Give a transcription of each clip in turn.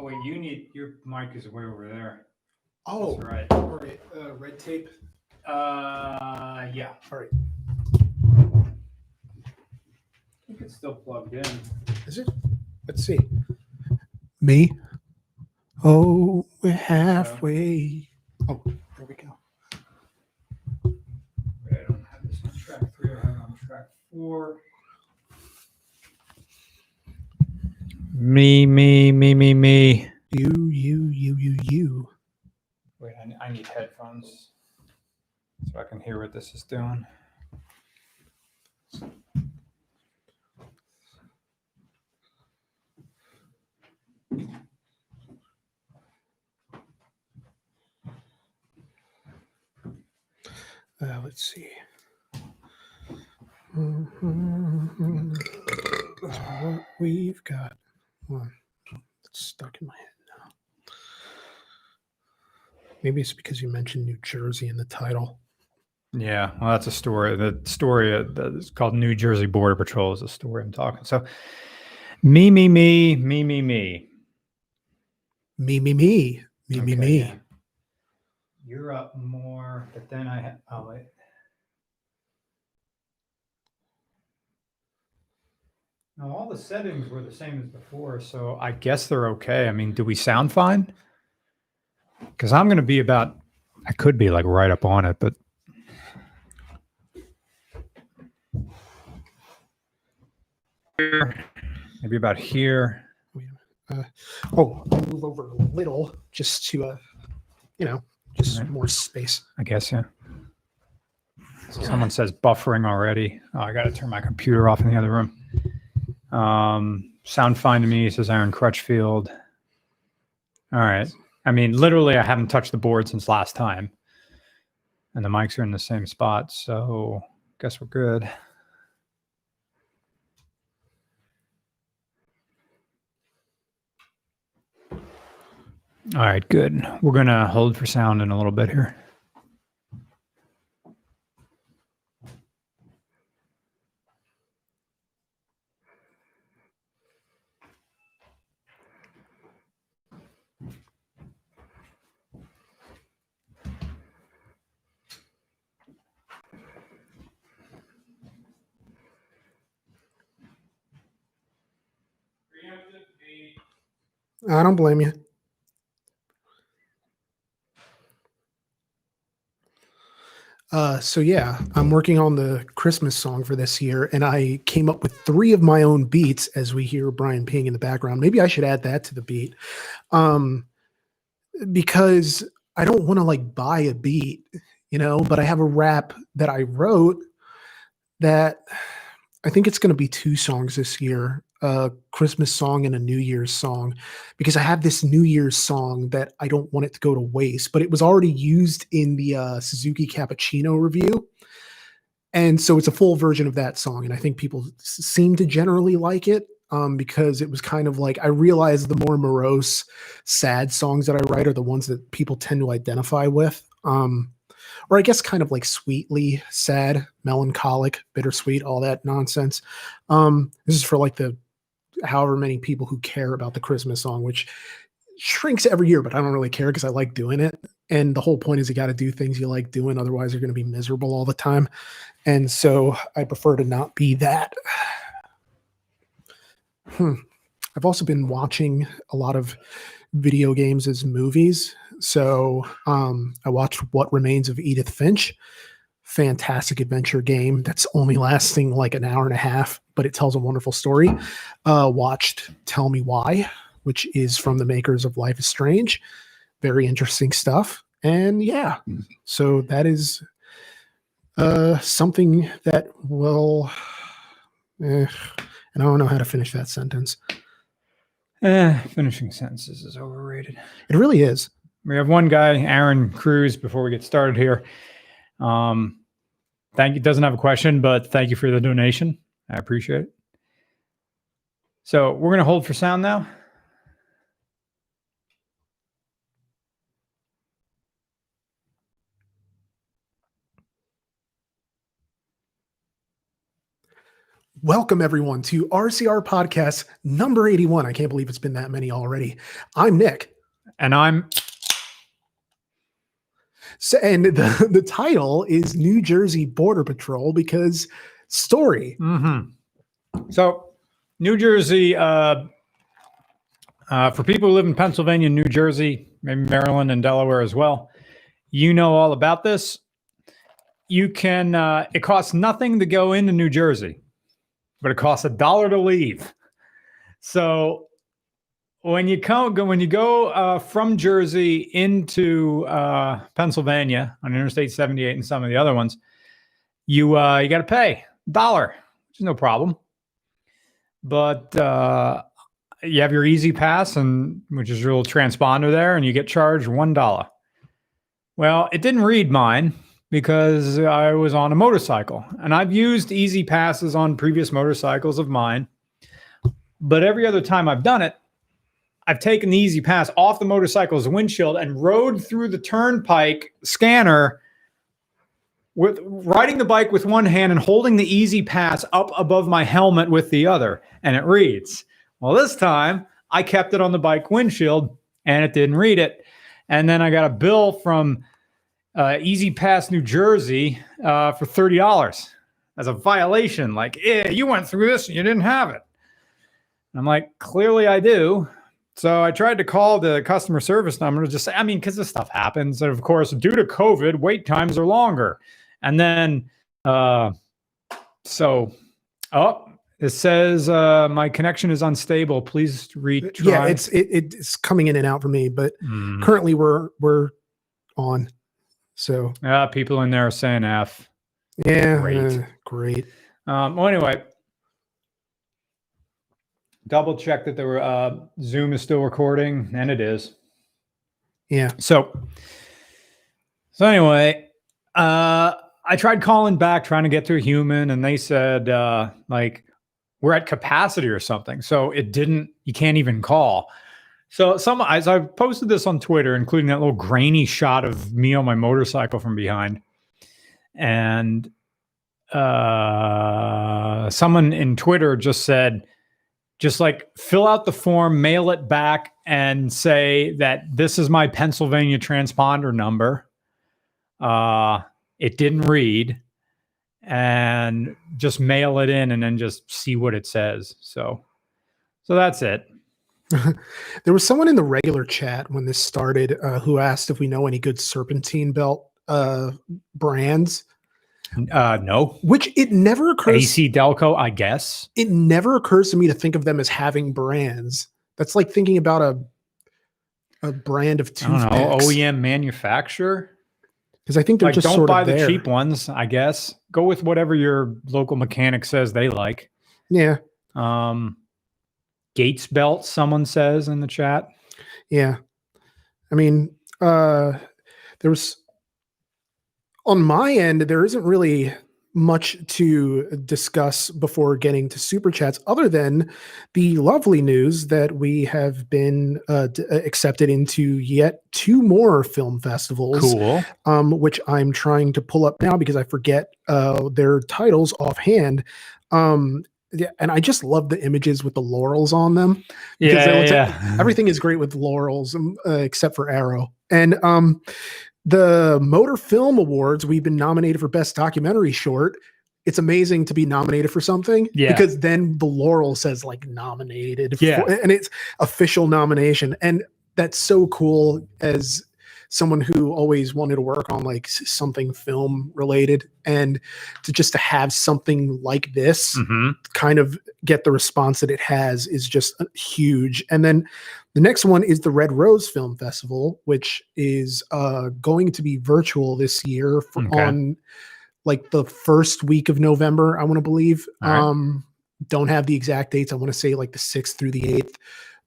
wait, your mic is way over there. Oh, that's right. All right. Red tape. Yeah. All right. I think it's still plugged in. Is it? Let's see. Me. Oh, we're halfway. Oh, there we go. I don't have this on track 3. I have it on track 4. Me. You. Wait, I need headphones so I can hear what this is doing. Let's see. What we've got. It's stuck in my head now. Maybe it's because you mentioned New Jersey in the title. Yeah, well, that's a story. The story that is called New Jersey Border Patrol is a story I'm talking. So, me. Me. Yeah. You're up more, but then wait. No, all the settings were the same as before, so I guess they're okay. I mean, do we sound fine? Because I'm going to be I could be like right up on it, but. Maybe about here. I'll move over a little just to, just right. More space. I guess, yeah. So someone says buffering already. Oh, I got to turn my computer off in the other room. Sound fine to me, says Aaron Crutchfield. All right. I mean, literally, I haven't touched the board since last time. And the mics are in the same spot, so I guess we're good. All right, good. We're going to hold for sound in a little bit here. I don't blame you. So yeah, I'm working on the Christmas song for this year, and I came up with 3 of my own beats as we hear Brian peeing in the background. Maybe I should add that to the beat, because I don't want to like buy a beat, but I have a rap that I wrote that I think it's going to be 2 songs this year, a Christmas song and a New Year's song, because I have this New Year's song that I don't want it to go to waste, but it was already used in the Suzuki Cappuccino review. And so it's a full version of that song. And I think people seem to generally like it because it was kind of like, I realized the more morose, sad songs that I write are the ones that people tend to identify with. Or I guess kind of like sweetly sad, melancholic, bittersweet, all that nonsense. This is for like the however many people who care about the Christmas song, which shrinks every year, but I don't really care because I like doing it. And the whole point is you got to do things you like doing. Otherwise you're going to be miserable all the time. And so I prefer to not be that. I've also been watching a lot of video games as movies. So I watched What Remains of Edith Finch. Fantastic adventure game that's only lasting like an hour and a half, but it tells a wonderful story. Watched Tell Me Why, which is from the makers of Life is Strange. Very interesting stuff. And yeah, so that is something that will... and I don't know how to finish that sentence. Finishing sentences is overrated. It really is. We have one guy, Aaron Cruz, before we get started here. Thank you. Doesn't have a question, but thank you for the donation. I appreciate it. So we're going to hold for sound now. Welcome, everyone, to RCR Podcast number 81. I can't believe it's been that many already. I'm Nick. And I'm... And the title is New Jersey Border Patrol because story. Mm-hmm. So, New Jersey, for people who live in Pennsylvania, New Jersey, maybe Maryland and Delaware as well, you know all about this. You can, it costs nothing to go into New Jersey, but it costs $1 to leave. So when you go from Jersey into Pennsylvania on Interstate 78 and some of the other ones, you got to pay $1, which is no problem. But you have your Easy Pass, which is your little transponder there, and you get charged $1. Well, it didn't read mine because I was on a motorcycle, and I've used Easy Passes on previous motorcycles of mine. But every other time I've done it, I've taken the Easy Pass off the motorcycle's windshield and rode through the turnpike scanner with riding the bike with one hand and holding the Easy Pass up above my helmet with the other, and it reads. Well, this time I kept it on the bike windshield and it didn't read it. And then I got a bill from Easy Pass New Jersey for $30 as a violation. Like, yeah, you went through this and you didn't have it. And I'm like, clearly I do. So I tried to call the customer service number to just say, because this stuff happens. And of course, due to COVID, wait times are longer. And then, it says my connection is unstable. Please retry. Yeah, it's coming in and out for me, but currently we're on. So people in there are saying F. Yeah, great. Well, anyway, double check that the Zoom is still recording, and it is. Yeah. So anyway, I tried calling back, trying to get to a human, and they said we're at capacity or something. So you can't even call. So as I posted this on Twitter, including that little grainy shot of me on my motorcycle from behind. And someone in Twitter just said, fill out the form, mail it back, and say that this is my Pennsylvania transponder number. It didn't read. And just mail it in and then just see what it says. So that's it. There was someone in the regular chat when this started who asked if we know any good Serpentine belt brands. No. Which it never occurs. AC Delco, I guess. It never occurs to me to think of them as having brands. That's like thinking about a brand of toothpicks. I don't know, OEM manufacturer. Because I think they're just don't buy the cheap ones, I guess. Go with whatever your local mechanic says they like. Yeah. Gates belt, someone says in the chat. Yeah. There was on my end, there isn't really much to discuss before getting to super chats other than the lovely news that we have been accepted into yet 2 more film festivals. Cool. Which I'm trying to pull up now because I forget their titles offhand. Yeah, and I just love the images with the laurels on them. Yeah. Everything is great with laurels except for Arrow. And the Motor Film Awards, we've been nominated for Best Documentary Short. It's amazing to be nominated for something because then the laurel says nominated and it's official nomination. And that's so cool as someone who always wanted to work on something film related, and to have something like this kind of get the response that it has is just huge. And then the next one is the Red Rose Film Festival, which is going to be virtual this year on the first week of November, I want to believe. Don't have the exact dates. I want to say the 6th through the 8th,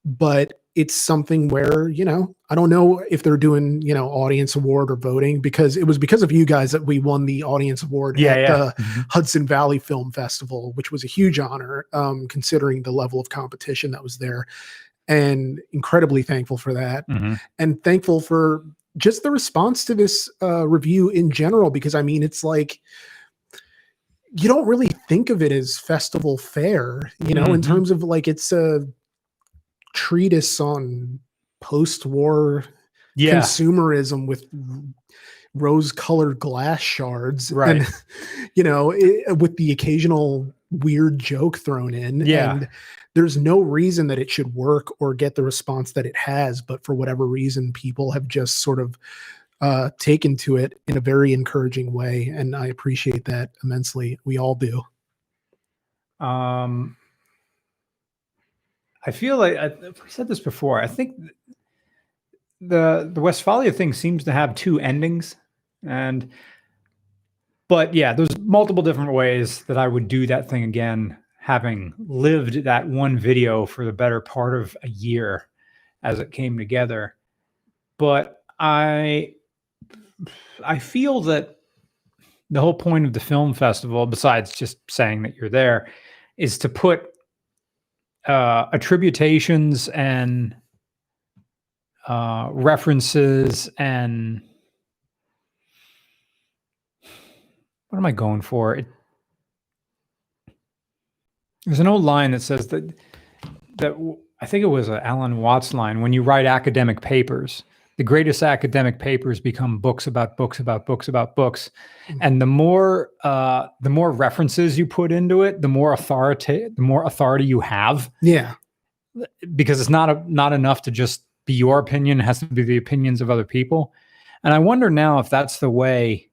but it's something where, I don't know if they're doing, audience award or voting, because it was because of you guys that we won the audience award at the Hudson Valley Film Festival, which was a huge honor, considering the level of competition that was there, and incredibly thankful for that. And thankful for just the response to this review in general, because it's you don't really think of it as festival fare, you know, in terms of like it's a treatise on post-war consumerism with rose-colored glass shards, right? and you know, with the occasional weird joke thrown in. Yeah. And there's no reason that it should work or get the response that it has, but for whatever reason, people have just sort of taken to it in a very encouraging way, and I appreciate that immensely. We all do. I feel like I've said this before. I think the Westphalia thing seems to have two endings, but yeah, there's multiple different ways that I would do that thing again, having lived that one video for the better part of a year as it came together. But I feel that the whole point of the film festival, besides just saying that you're there, is to put attributations and references and what am I going for? There's an old line that says that I think it was an Alan Watts line. When you write academic papers, the greatest academic papers become books about books about books about books. And the more references you put into it, the more authority you have. Yeah. Because it's not enough to just be your opinion. It has to be the opinions of other people. And I wonder now if that's the way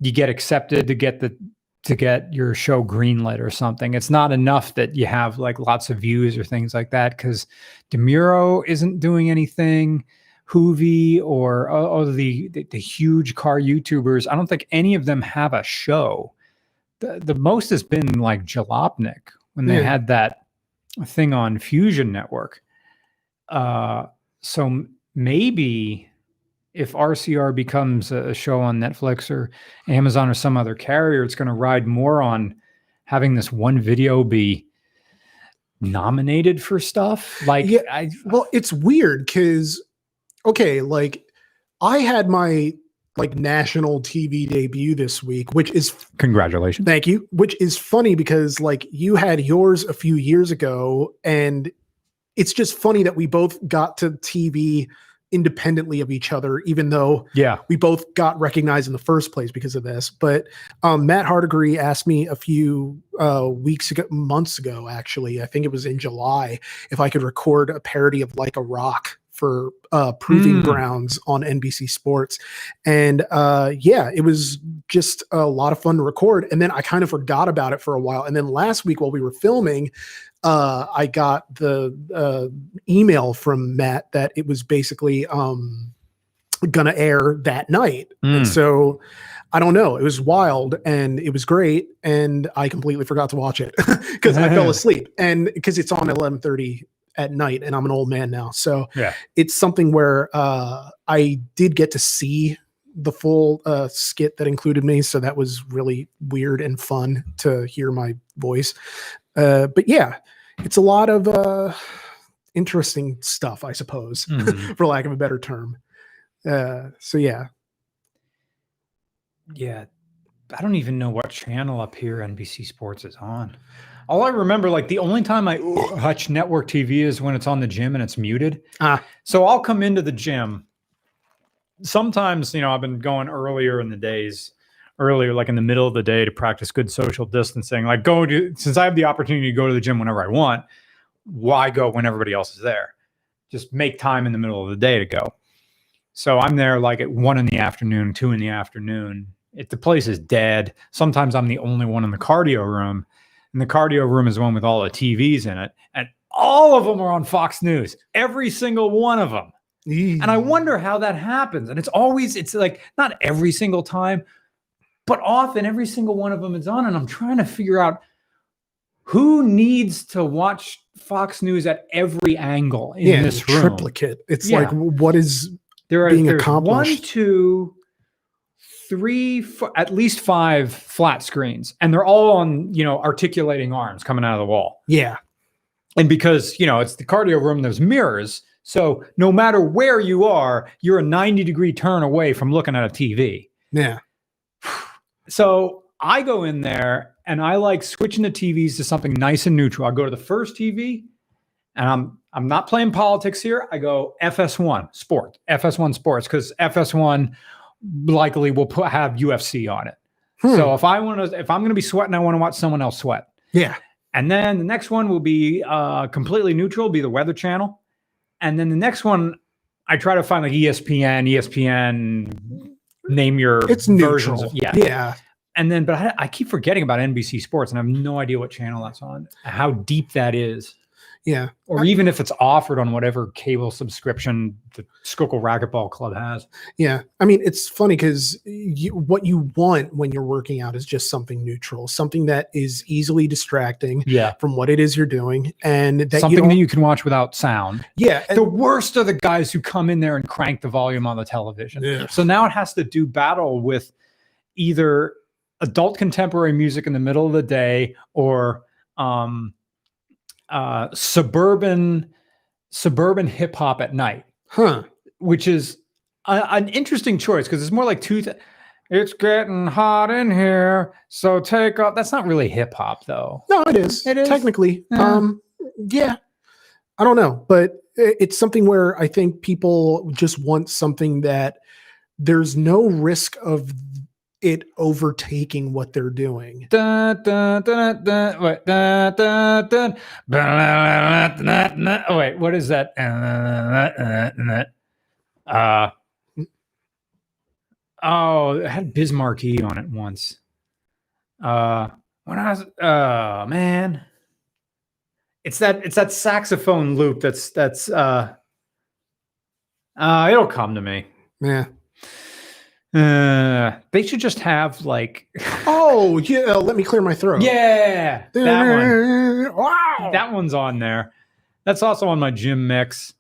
you get accepted to get your show greenlit or something. It's not enough that you have like lots of views or things like that, because DeMuro isn't doing anything. Hoovie or the huge car YouTubers, I don't think any of them have a show. The most has been like Jalopnik when they had that thing on Fusion Network. So maybe if RCR becomes a show on Netflix or Amazon or some other carrier, it's going to ride more on having this one video be nominated for stuff. Like, well, it's weird because, okay, like I had my like national TV debut this week, which is congratulations. Thank you. Which is funny because like you had yours a few years ago, and it's just funny that we both got to TV independently of each other, even though we both got recognized in the first place because of this. But Matt Hardigree asked me a few months ago, actually, I think it was in July, if I could record a parody of Like a Rock for Proving Grounds on NBC Sports. And it was just a lot of fun to record. And then I kind of forgot about it for a while. And then last week while we were filming, I got the email from Matt that it was basically gonna air that night. And so I don't know, it was wild and it was great, and I completely forgot to watch it because I fell asleep, and because it's on 11:30 at night, and I'm an old man now, so it's something where I did get to see the full skit that included me, so that was really weird and fun to hear my voice. But yeah, it's a lot of interesting stuff, I suppose, for lack of a better term. So yeah. I don't even know what channel up here NBC Sports is on. All I remember, like the only time I touch network TV is when it's on the gym and it's muted. So I'll come into the gym. Sometimes, I've been going earlier in the days, like in the middle of the day to practice good social distancing. Like since I have the opportunity to go to the gym whenever I want, why go when everybody else is there? Just make time in the middle of the day to go. So I'm there like at 1 p.m, 2 p.m. If the place is dead, sometimes I'm the only one in the cardio room. And the cardio room is the one with all the TVs in it. And all of them are on Fox News. Every single one of them. And I wonder how that happens. And it's like not every single time, but often every single one of them is on. And I'm trying to figure out who needs to watch Fox News at every angle in this room. Triplicate. It's like, what is being accomplished? 1, 2, 3, at least 5 flat screens, and they're all on, articulating arms coming out of the wall. Yeah. And because, it's the cardio room, there's mirrors. So no matter where you are, you're a 90-degree turn away from looking at a TV. Yeah. So I go in there and I like switching the TVs to something nice and neutral. I go to the first TV and I'm not playing politics here. I go FS1 Sports, because FS1 likely will have UFC on it. So if I'm going to be sweating, I want to watch someone else sweat. Yeah. And then the next one will be completely neutral, be the Weather Channel. And then the next one, I try to find like ESPN, name your It's versions neutral. of, yeah. Yeah. And then, but I keep forgetting about NBC Sports, and I have no idea what channel that's on, how deep that is. Yeah. Or even if it's offered on whatever cable subscription the Schuylkill Racquetball Club has. Yeah. I mean, it's funny because what you want when you're working out is just something neutral, something that is easily distracting from what it is you're doing. And that something that you can watch without sound. Yeah. The worst are the guys who come in there and crank the volume on the television. Yeah. So now it has to do battle with either adult contemporary music in the middle of the day or suburban hip hop at night, which is an interesting choice because it's more like it's getting hot in here, so take off. That's not really hip hop, though. No, it is. It is technically. Yeah, I don't know, but it's something where I think people just want something that there's no risk of it overtaking what they're doing. Wait, what is that? It had Biz Markie on it once. When I was, man, it's that saxophone loop that's it'll come to me. Yeah. They should just have like let me clear my throat. Yeah, that one. Wow. That one's on there. That's also on my gym mix,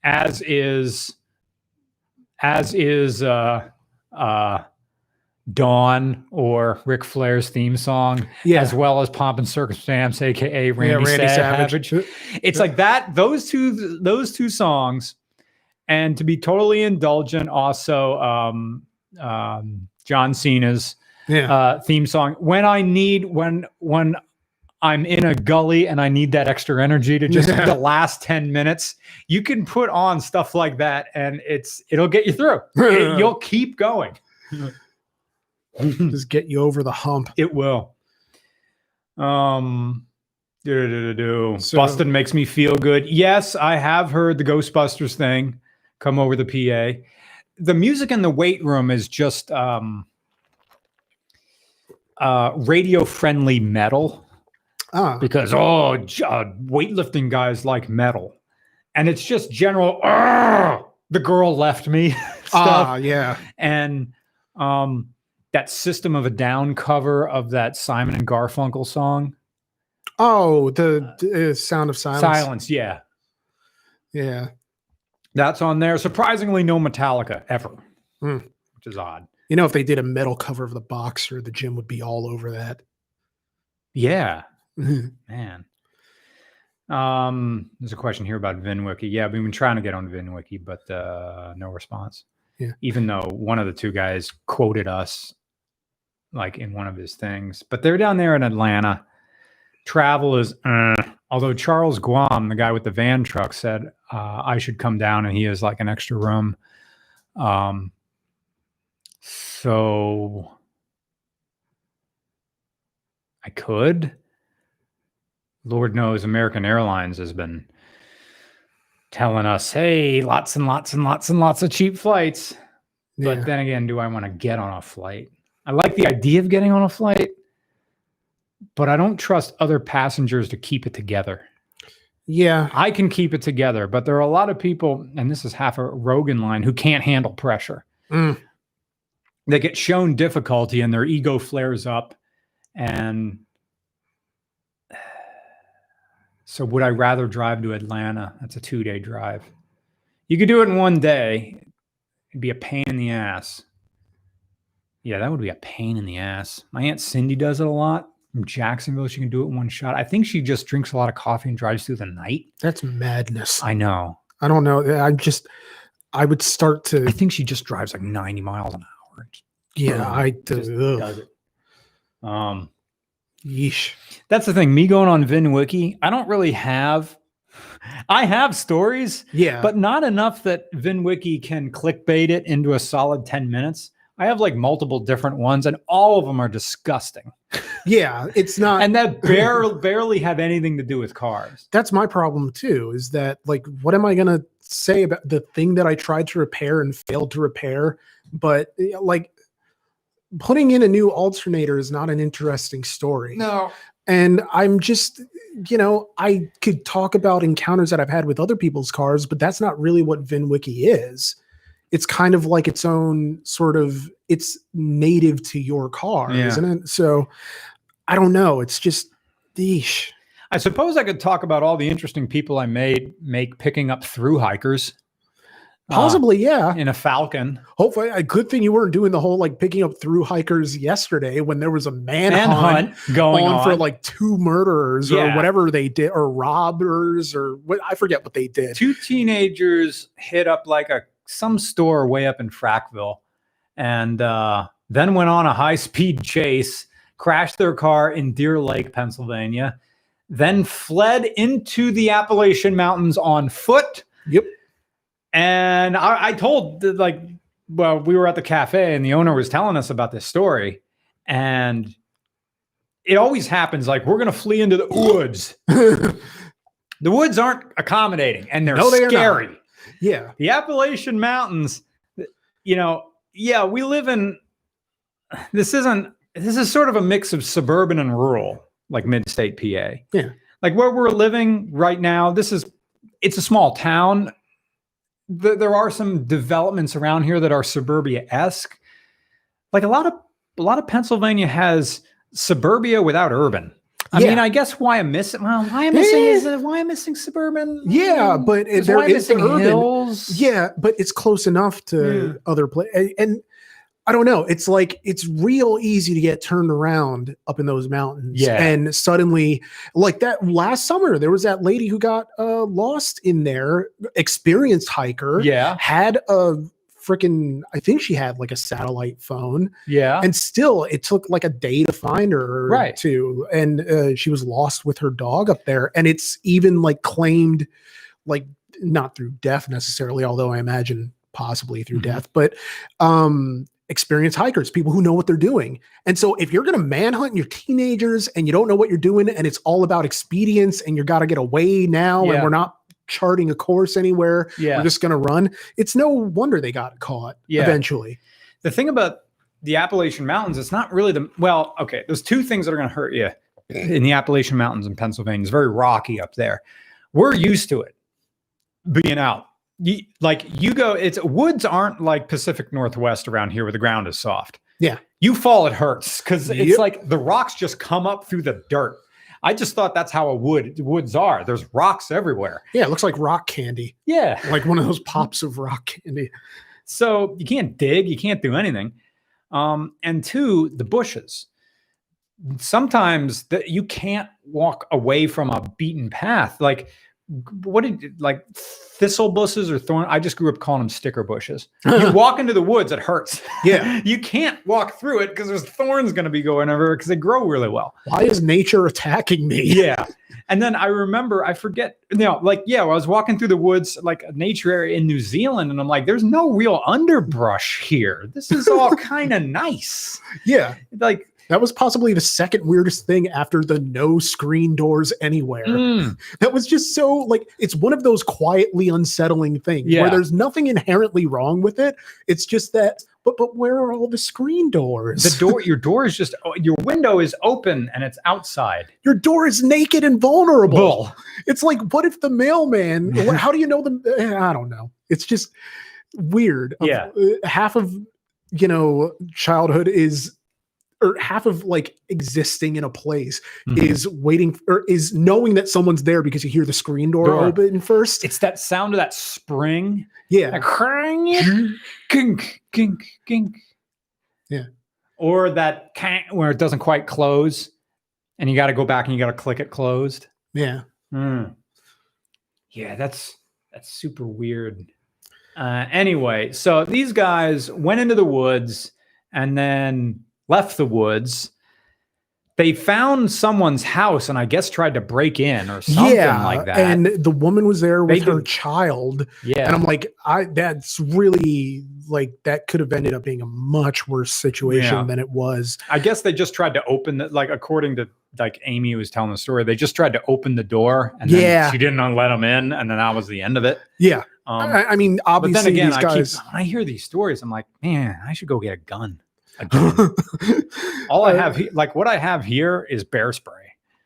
as is Dawn or Ric Flair's theme song, as well as Pomp and Circumstance, aka Randy Savage. It's like that, those two songs. And to be totally indulgent, also John Cena's theme song. When I'm in a gully and I need that extra energy to just the last 10 minutes, you can put on stuff like that and it'll get you through. You'll keep going. Just get you over the hump. It will. Bustin' makes me feel good. Yes, I have heard the Ghostbusters thing come over the PA. The music in the weight room is just radio-friendly metal. Because weightlifting guys like metal. And it's just general, the girl left me stuff. And that System of a Down cover of that Simon and Garfunkel song. The Sound of Silence. Silence, yeah. Yeah. That's on there. Surprisingly, no Metallica ever, which is odd. You know, if they did a metal cover of The Boxer, the gym would be all over that. Yeah. Man. There's a question here about VinWiki. Yeah, we've been trying to get on VinWiki, but no response. Yeah. Even though one of the two guys quoted us like in one of his things. But they're down there in Atlanta. Travel is although Charles Guam, the guy with the van truck, said I should come down and he has like an extra room. So I could. Lord knows American Airlines has been telling us, hey, lots and lots and lots and lots of cheap flights. Yeah. But then again, do I want to get on a flight? I like the idea of getting on a flight, but I don't trust other passengers to keep it together. Yeah. I can keep it together, but there are a lot of people, and this is half a Rogan line, who can't handle pressure. They get shown difficulty and their ego flares up. And so would I rather drive to Atlanta? That's a 2-day drive. You could do it in one day. It'd be a pain in the ass. Yeah, that would be a pain in the ass. My Aunt Cindy does it a lot. From Jacksonville, she can do it in one shot. I think she just drinks a lot of coffee and drives through the night. That's madness. I know. I don't know. I would start to. I think she just drives like 90 miles an hour. Yeah, does it. Yeesh. That's the thing. Me going on VinWiki, I have stories, Yeah. but not enough that VinWiki can clickbait it into a solid 10 minutes. I have like multiple different ones, and all of them are disgusting. Yeah, it's not. And that barely have anything to do with cars. That's my problem too, is that like, what am I going to say about the thing that I tried to repair and failed to repair? But like, putting in a new alternator is not an interesting story. No. And I'm just, I could talk about encounters that I've had with other people's cars, but that's not really what VinWiki is. It's kind of like its own sort of, it's native to your car, isn't it? So I don't know. It's just, yeesh. I suppose I could talk about all the interesting people I make picking up through hikers. Possibly, yeah. In a Falcon. Hopefully, a good thing you weren't doing the whole like picking up through hikers yesterday when there was a manhunt going on for like 2 murderers or whatever they did, or robbers, or what, I forget what they did. 2 teenagers hit up like some store way up in Frackville, and then went on a high-speed chase, crashed their car in Deer Lake, Pennsylvania, then fled into the Appalachian Mountains on foot. Yep. And I told, we were at the cafe and the owner was telling us about this story. And it always happens, like, we're going to flee into the woods. The woods aren't accommodating, and they're scary. Yeah. The Appalachian Mountains, we live in, this is sort of a mix of suburban and rural, like mid-state PA. Yeah. Like where we're living right now, it's a small town. There are some developments around here that are suburbia-esque. Like a lot of Pennsylvania has suburbia without urban. I mean, I guess why I'm missing suburban. Yeah, but there is the urban hills. Yeah, but it's close enough to other places. And I don't know. It's like, it's real easy to get turned around up in those mountains. Yeah. And suddenly, like that last summer, there was that lady who got lost in there, experienced hiker. Yeah. Had a freaking, I think she had like a satellite phone. Yeah. And still, it took like a day to find her. Right. Too. And she was lost with her dog up there. And it's even like claimed, like not through death necessarily, although I imagine possibly through death, but experienced hikers, people who know what they're doing. And so if you're going to manhunt your teenagers and you don't know what you're doing, and it's all about expedience and you got to get away now, and we're not charting a course anywhere, we're just going to run. It's no wonder they got caught eventually. The thing about the Appalachian Mountains, it's not really there's 2 things that are going to hurt you in the Appalachian Mountains in Pennsylvania. It's very rocky up there. We're used to it being out. Woods aren't like Pacific Northwest around here where the ground is soft. Yeah. You fall, it hurts, because it's like the rocks just come up through the dirt. I just thought that's how woods are. There's rocks everywhere. Yeah, it looks like rock candy. Yeah. Like one of those pops of rock candy. So you can't dig, you can't do anything. And 2, the bushes. Sometimes you can't walk away from a beaten path. Like, thistle bushes or thorn? I just grew up calling them sticker bushes. You walk into the woods, it hurts. Yeah. You can't walk through it because there's thorns going to be going everywhere because they grow really well. Why is nature attacking me? Yeah. And then I was walking through the woods, like a nature area in New Zealand, and I'm like, there's no real underbrush here. This is all kind of nice. Yeah. Like, that was possibly the second weirdest thing after the no screen doors anywhere. That was just so, like, it's one of those quietly unsettling things where there's nothing inherently wrong with it. It's just that, but where are all the screen doors? Your window is open and it's outside. Your door is naked and vulnerable. It's like, what if the mailman, how do you know I don't know. It's just weird. Yeah. Half of, childhood is, or half of like existing in a place is waiting, or is knowing that someone's there because you hear the screen door open first. It's that sound of that spring. Yeah. Like, kink, kink, kink. Yeah. Or that where it doesn't quite close and you got to go back and you got to click it closed. Yeah. Yeah. That's super weird. Anyway, so these guys went into the woods and then left the woods, they found someone's house and I guess tried to break in or something like that. And the woman was there with her child. Yeah. And I'm like, that's really like, that could have ended up being a much worse situation than it was. I guess they just tried to open it, like according to like Amy was telling the story, they just tried to open the door and then she didn't let them in. And then that was the end of it. Yeah. I mean, obviously, but then again, these guys. when I hear these stories, I'm like, man, I should go get a gun. All I have, what I have here is bear spray.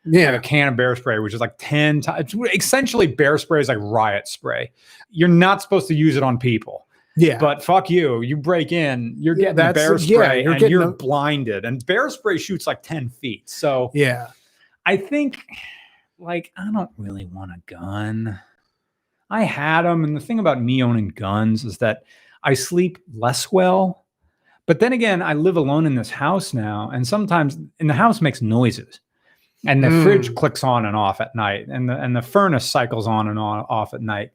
Yeah, like a can of bear spray, which is like 10 times. Essentially, bear spray is like riot spray. You're not supposed to use it on people. Yeah, but fuck you. You break in, you're getting the bear spray, and you're blinded. And bear spray shoots like 10 feet. So yeah, I think, I don't really want a gun. I had them, and the thing about me owning guns is that I sleep less well. But then again, I live alone in this house now, and sometimes the house makes noises, and the fridge clicks on and off at night, and the furnace cycles on and off at night.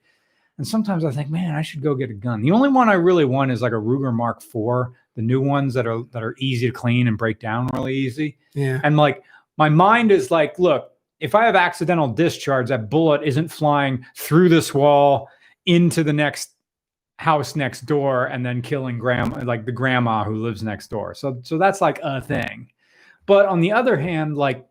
And sometimes I think, man, I should go get a gun. The only one I really want is like a Ruger Mark IV, the new ones that are easy to clean and break down really easy. Yeah. And like my mind is like, look, if I have accidental discharge, that bullet isn't flying through this wall into the next house next door and then killing the grandma who lives next door. So that's like a thing. But on the other hand, like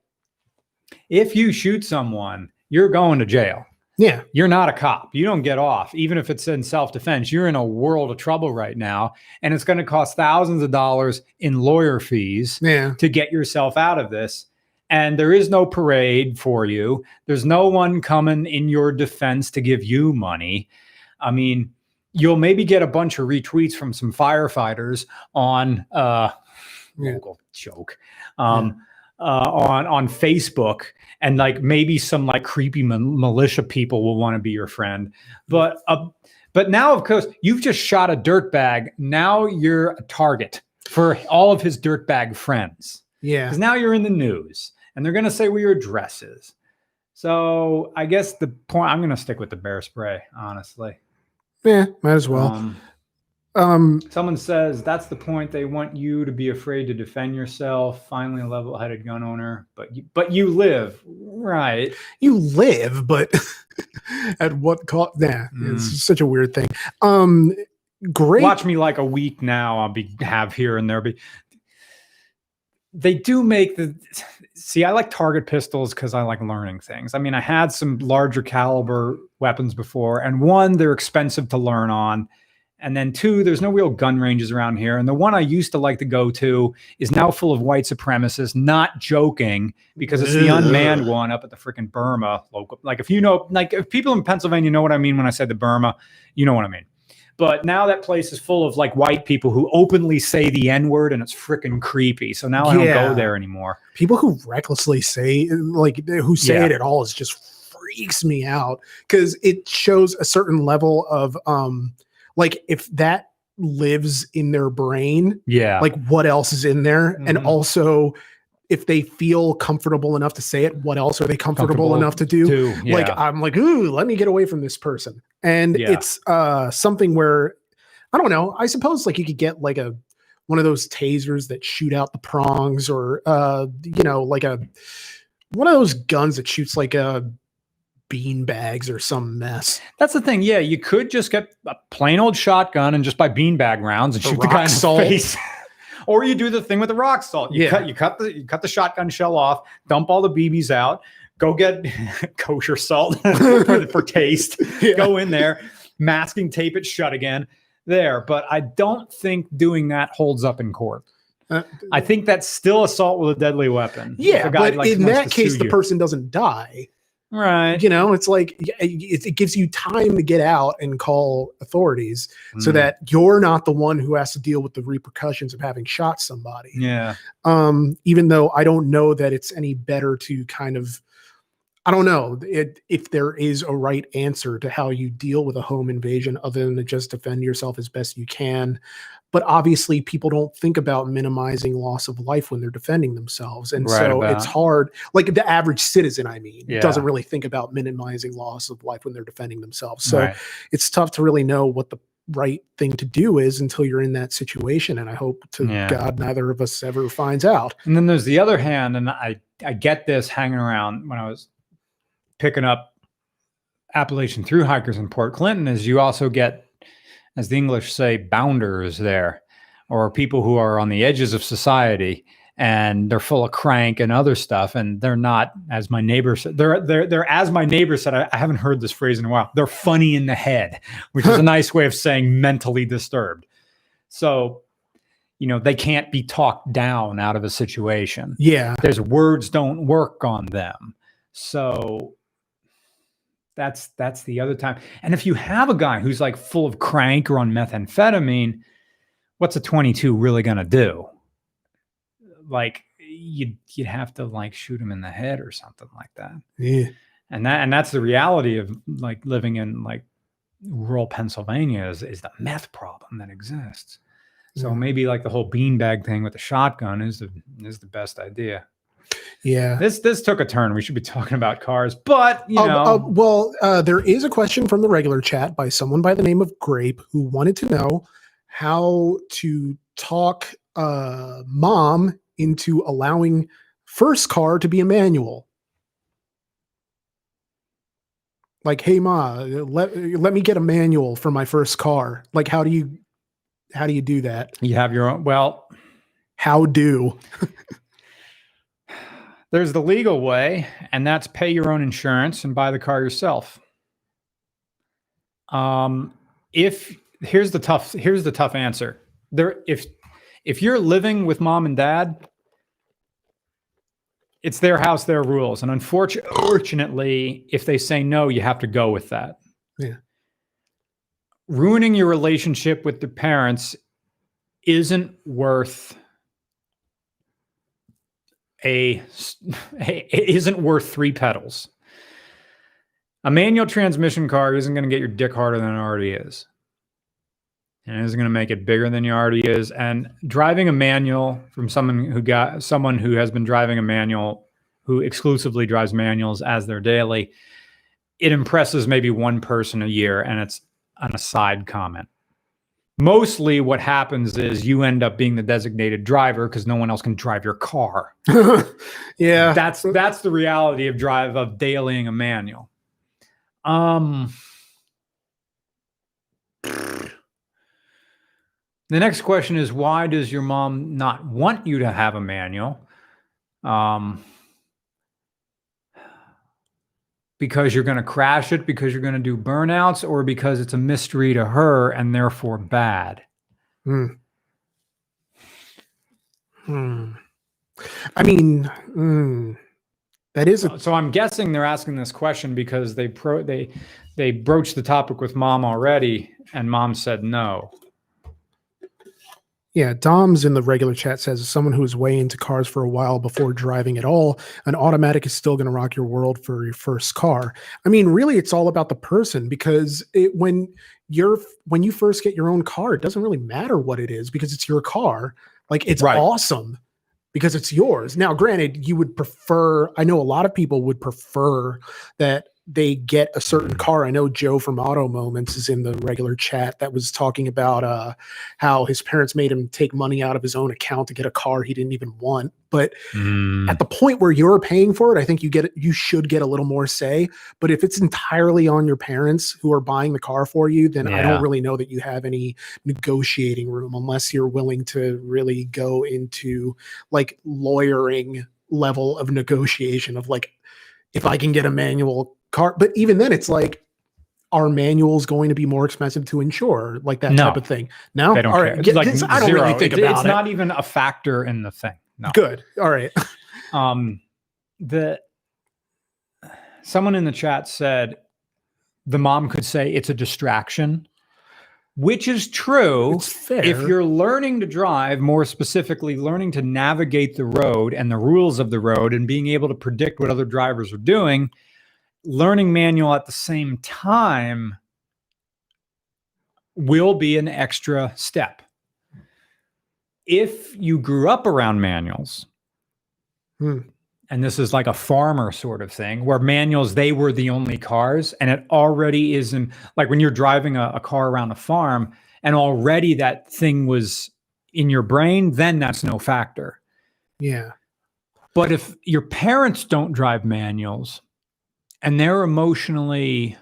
if you shoot someone, you're going to jail. Yeah. You're not a cop. You don't get off. Even if it's in self-defense, you're in a world of trouble right now. And it's going to cost thousands of dollars in lawyer fees to get yourself out of this. And there is no parade for you. There's no one coming in your defense to give you money. I mean, you'll maybe get a bunch of retweets from some firefighters on local joke on Facebook, and like maybe some like creepy militia people will want to be your friend. But now, of course, you've just shot a dirtbag. Now you're a target for all of his dirtbag friends. Yeah, because now you're in the news, and they're gonna say where your address is. So I guess the point, I'm gonna stick with the bear spray, honestly. Yeah, might as well. Someone says that's the point. They want you to be afraid to defend yourself. Finally, a level-headed gun owner, but you live, right? You live, but at what cost? It's such a weird thing. Great. Watch me like a week now. I'll have here and there. They do make I like target pistols because I like learning things. I mean, I had some larger caliber weapons before, and one, they're expensive to learn on. And then two, there's no real gun ranges around here. And the one I used to like to go to is now full of white supremacists, not joking, because it's the unmanned one up at the freaking Burma local. Like if people in Pennsylvania know what I mean when I said the Burma, you know what I mean. But now that place is full of like white people who openly say the N-word, and it's freaking creepy. So now I don't go there anymore. People who recklessly say it at all freaks me out, because it shows a certain level of like if that lives in their brain, like what else is in there? And also if they feel comfortable enough to say it, what else are they comfortable enough to do? Like, I'm like, ooh, let me get away from this person. And it's something where, I don't know, I suppose like you could get like one of those tasers that shoot out the prongs, or, like one of those guns that shoots like bean bags or some mess. That's the thing. Yeah, you could just get a plain old shotgun and just buy beanbag rounds and shoot the guy in the face. Or you do the thing with the rock salt. You cut the shotgun shell off, dump all the BBs out, go get kosher salt for taste. Go in there, masking tape it shut again. There, but I don't think doing that holds up in court. I think that's still assault with a deadly weapon. Yeah, but in that case, the person doesn't die. Right. It's like it gives you time to get out and call authorities so that you're not the one who has to deal with the repercussions of having shot somebody. Yeah. Even though I don't know that it's any better to kind of, I don't know if there is a right answer to how you deal with a home invasion other than to just defend yourself as best you can. But obviously people don't think about minimizing loss of life when they're defending themselves. And it's hard. Like the average citizen, doesn't really think about minimizing loss of life when they're defending themselves. So it's tough to really know what the right thing to do is until you're in that situation. And I hope to Yeah. God neither of us ever finds out. And then there's the other hand, and I get this hanging around when I was picking up Appalachian through hikers in Port Clinton, is you also get, as the English say, bounders there, or people who are on the edges of society, and they're full of crank and other stuff, and they're not, as my neighbor said, they're as my neighbor said, I haven't heard this phrase in a while, they're funny in the head, which is a nice way of saying mentally disturbed. So, you know, they can't be talked down out of a situation. Yeah. There's words don't work on them. So that's the other time. And if you have a guy who's like full of crank or on methamphetamine, what's a 22 really going to do? Like you'd have to like shoot him in the head or something like that. Yeah. And that's the reality of like living in like rural Pennsylvania is the meth problem that exists. So maybe like the whole beanbag thing with the shotgun is the best idea. Yeah. This took a turn. We should be talking about cars, but you know. There is a question from the regular chat by someone by the name of Grape who wanted to know how to talk mom into allowing first car to be a manual. Like, hey ma, let me get a manual for my first car. Like, how do you do that? You have your own. Well, how do? There's the legal way, and that's pay your own insurance and buy the car yourself. Here's the tough answer. If you're living with mom and dad, it's their house, their rules. And unfortunately, if they say no, you have to go with that. Yeah. Ruining your relationship with the parents isn't worth it isn't worth 3 pedals. A manual transmission car isn't going to get your dick harder than it already is. And it isn't going to make it bigger than you already is. And driving a manual from someone who has been driving a manual, who exclusively drives manuals as their daily, it impresses maybe one person a year, and it's an aside comment. Mostly what happens is you end up being the designated driver because no one else can drive your car. Yeah. That's the reality of dailying a manual. The next question is, why does your mom not want you to have a manual? Because you're going to crash it, because you're going to do burnouts, or because it's a mystery to her and therefore bad? I mean, that is so I'm guessing they're asking this question because they broached the topic with mom already, and mom said no. Yeah, Dom's in the regular chat says, as someone who was way into cars for a while before driving at all, an automatic is still going to rock your world for your first car. I mean, really, it's all about the person, because when you first get your own car, it doesn't really matter what it is because it's your car. Like, it's awesome because it's yours. Now, granted, you would prefer, I know a lot of people would prefer that they get a certain car. I know Joe from Auto Moments is in the regular chat that was talking about how his parents made him take money out of his own account to get a car he didn't even want. But at the point where you're paying for it, I think you should get a little more say. But if it's entirely on your parents who are buying the car for you, then I don't really know that you have any negotiating room unless you're willing to really go into like lawyering level of negotiation of like, if I can get a manual car. But even then, it's like, are manuals going to be more expensive to insure? Like that type of thing. No, they don't all care. right. Like I don't really think about it. It's not even a factor in the thing. No. Good. All right. Someone in the chat said the mom could say it's a distraction, which is true. It's fair. If you're learning to drive, more specifically learning to navigate the road and the rules of the road and being able to predict what other drivers are doing, learning manual at the same time will be an extra step. If you grew up around manuals and this is like a farmer sort of thing, where manuals, they were the only cars, and it already isn't like when you're driving a car around a farm and already that thing was in your brain, then that's no factor. Yeah. But if your parents don't drive manuals and they're emotionally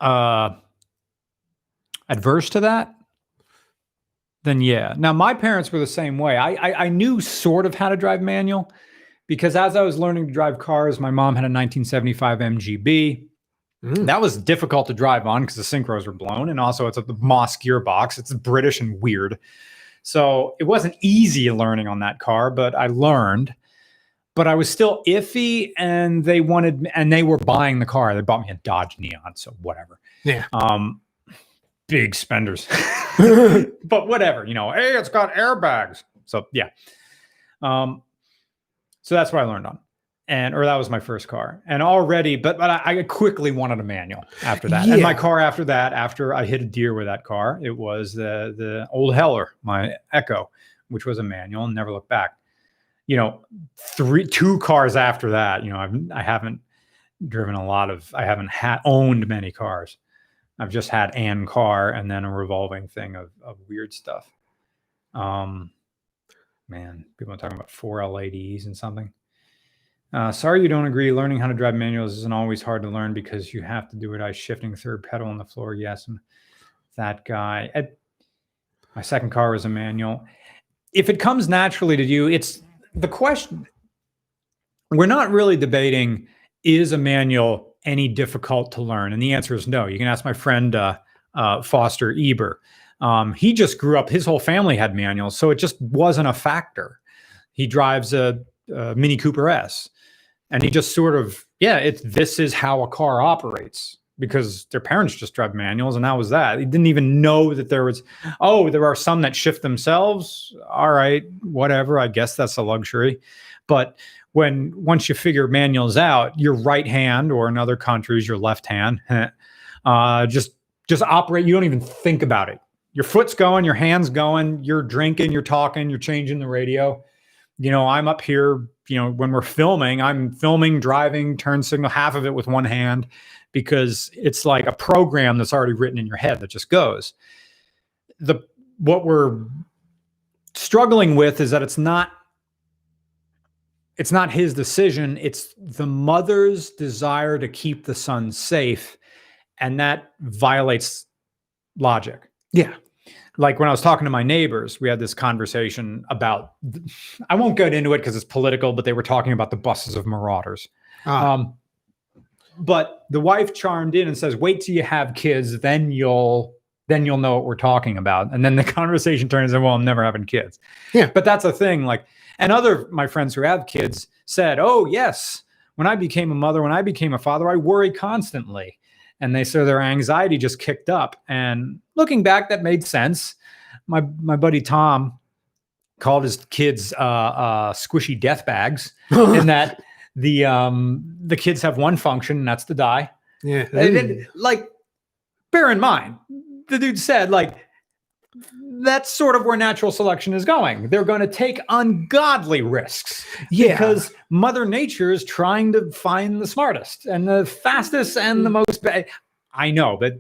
adverse to that, then yeah. Now, my parents were the same way. I knew sort of how to drive manual because as I was learning to drive cars, my mom had a 1975 MGB. That was difficult to drive on because the synchros were blown. And also it's a Moss gearbox. It's British and weird. So it wasn't easy learning on that car, but I learned. But I was still iffy, and they were buying the car. They bought me a Dodge Neon, so whatever. Yeah. Big spenders. But whatever, hey, it's got airbags. So yeah. So that's what I learned on. Or that was my first car. And already, but I quickly wanted a manual after that. Yeah. And my car after that, after I hit a deer with that car, it was the old Heller, my Echo, which was a manual, and never looked back. 2 cars after that, I haven't driven I haven't owned many cars. I've just had an car and then a revolving thing of weird stuff. Man, people are talking about 4 LADs and something. Sorry you don't agree. Learning how to drive manuals isn't always hard to learn because you have to do it. Shifting third pedal on the floor. Yes, I'm that guy. My second car was a manual. If it comes naturally to you, it's the question. We're not really debating, is a manual any difficult to learn? And the answer is no. You can ask my friend Foster Eber. He just grew up, his whole family had manuals, so it just wasn't a factor. He drives a Mini Cooper S, and he just sort of, this is how a car operates because their parents just drive manuals, and that was that. He didn't even know that there are some that shift themselves. All right, whatever. I guess that's a luxury. But once you figure manuals out, your right hand, or in other countries, your left hand, just operate. You don't even think about it. Your foot's going, your hand's going, you're drinking, you're talking, you're changing the radio. I'm up here, when we're filming, I'm filming, driving, turn signal, half of it with one hand, because it's like a program that's already written in your head that just goes. What we're struggling with is that it's not his decision. It's the mother's desire to keep the son safe. And that violates logic. Yeah. Like when I was talking to my neighbors, we had this conversation about, I won't get into it because it's political, but they were talking about the buses of marauders. But the wife chimed in and says, wait till you have kids, then you'll know what we're talking about. And then the conversation turns into, well, I'm never having kids. Yeah. But that's a thing. And my friends who have kids said, oh yes, when I became a mother, when I became a father, I worry constantly. And they said their anxiety just kicked up. And looking back, that made sense. My buddy Tom called his kids squishy death bags, in that the kids have one function, and that's to die. Yeah. Bear in mind, the dude said, that's sort of where natural selection is going. They're going to take ungodly risks. Yeah. Because Mother Nature is trying to find the smartest and the fastest and the most. I know, but